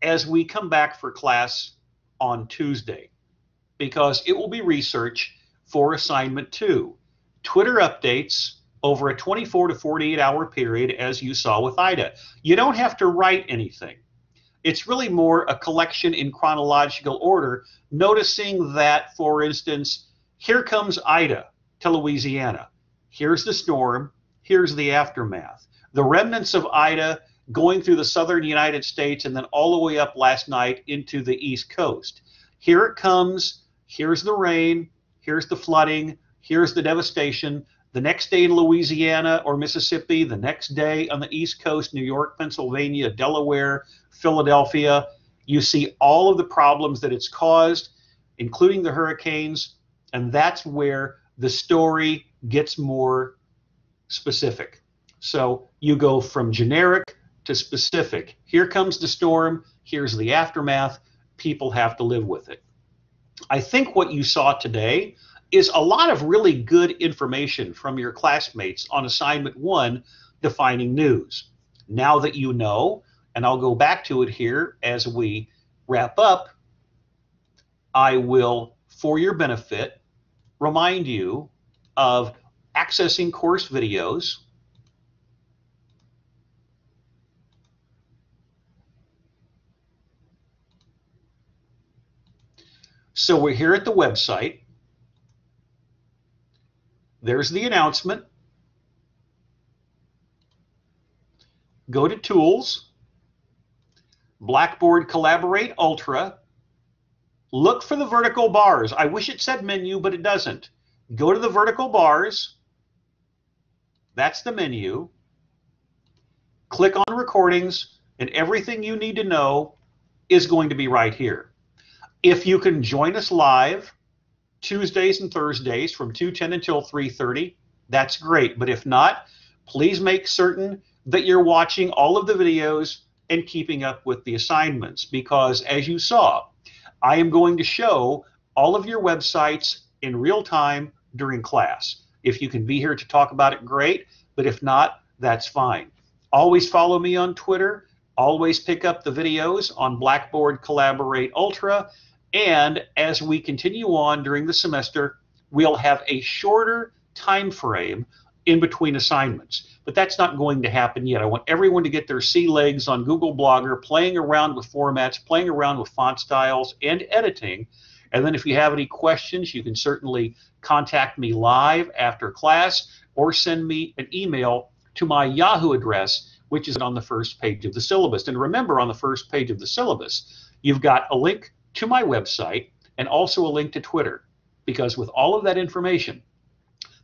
as we come back for class on Tuesday, because it will be research for assignment 2. Twitter updates over a 24 to 48 hour period, as you saw with Ida. You don't have to write anything. It's really more a collection in chronological order, noticing that, for instance, here comes Ida to Louisiana. Here's the storm. Here's the aftermath. The remnants of Ida going through the southern United States and then all the way up last night into the East Coast. Here it comes. Here's the rain, here's the flooding, here's the devastation. The next day in Louisiana or Mississippi, the next day on the East Coast, New York, Pennsylvania, Delaware, Philadelphia, you see all of the problems that it's caused, including the hurricanes, and that's where the story gets more specific. So you go from generic to specific. Here comes the storm. Here's the aftermath. People have to live with it. I think what you saw today is a lot of really good information from your classmates on assignment 1, defining news. Now that you know, and I'll go back to it here as we wrap up, I will, for your benefit, remind you of accessing course videos, so we're here at the website. There's the announcement. Go to Tools, Blackboard Collaborate Ultra. Look for the vertical bars. I wish it said menu, but it doesn't. Go to the vertical bars. That's the menu. Click on Recordings, and everything you need to know is going to be right here. If you can join us live Tuesdays and Thursdays from 2:10 until 3:30, that's great. But if not, please make certain that you're watching all of the videos and keeping up with the assignments, because as you saw, I am going to show all of your websites in real time during class. If you can be here to talk about it, great, but if not, that's fine. Always follow me on Twitter. Always pick up the videos on Blackboard Collaborate Ultra. And as we continue on during the semester, we'll have a shorter time frame in between assignments. But that's not going to happen yet. I want everyone to get their sea legs on Google Blogger, playing around with formats, playing around with font styles and editing. And then if you have any questions, you can certainly contact me live after class or send me an email to my Yahoo address, which is on the first page of the syllabus. And remember, on the first page of the syllabus, you've got a link to my website and also a link to Twitter, because with all of that information,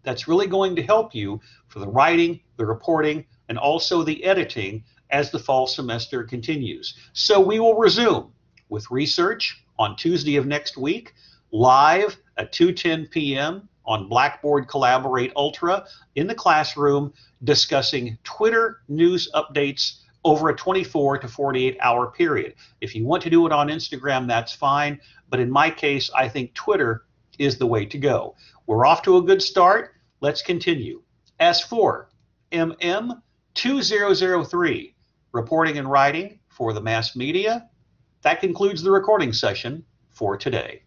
that's really going to help you for the writing, the reporting, and also the editing as the fall semester continues. So we will resume with research on Tuesday of next week, live at 2:10 p.m. on Blackboard Collaborate Ultra in the classroom, discussing Twitter news updates over a 24 to 48 hour period. If you want to do it on Instagram, that's fine. But in my case, I think Twitter is the way to go. We're off to a good start. Let's continue. As for MM2003, reporting and writing for the mass media, that concludes the recording session for today.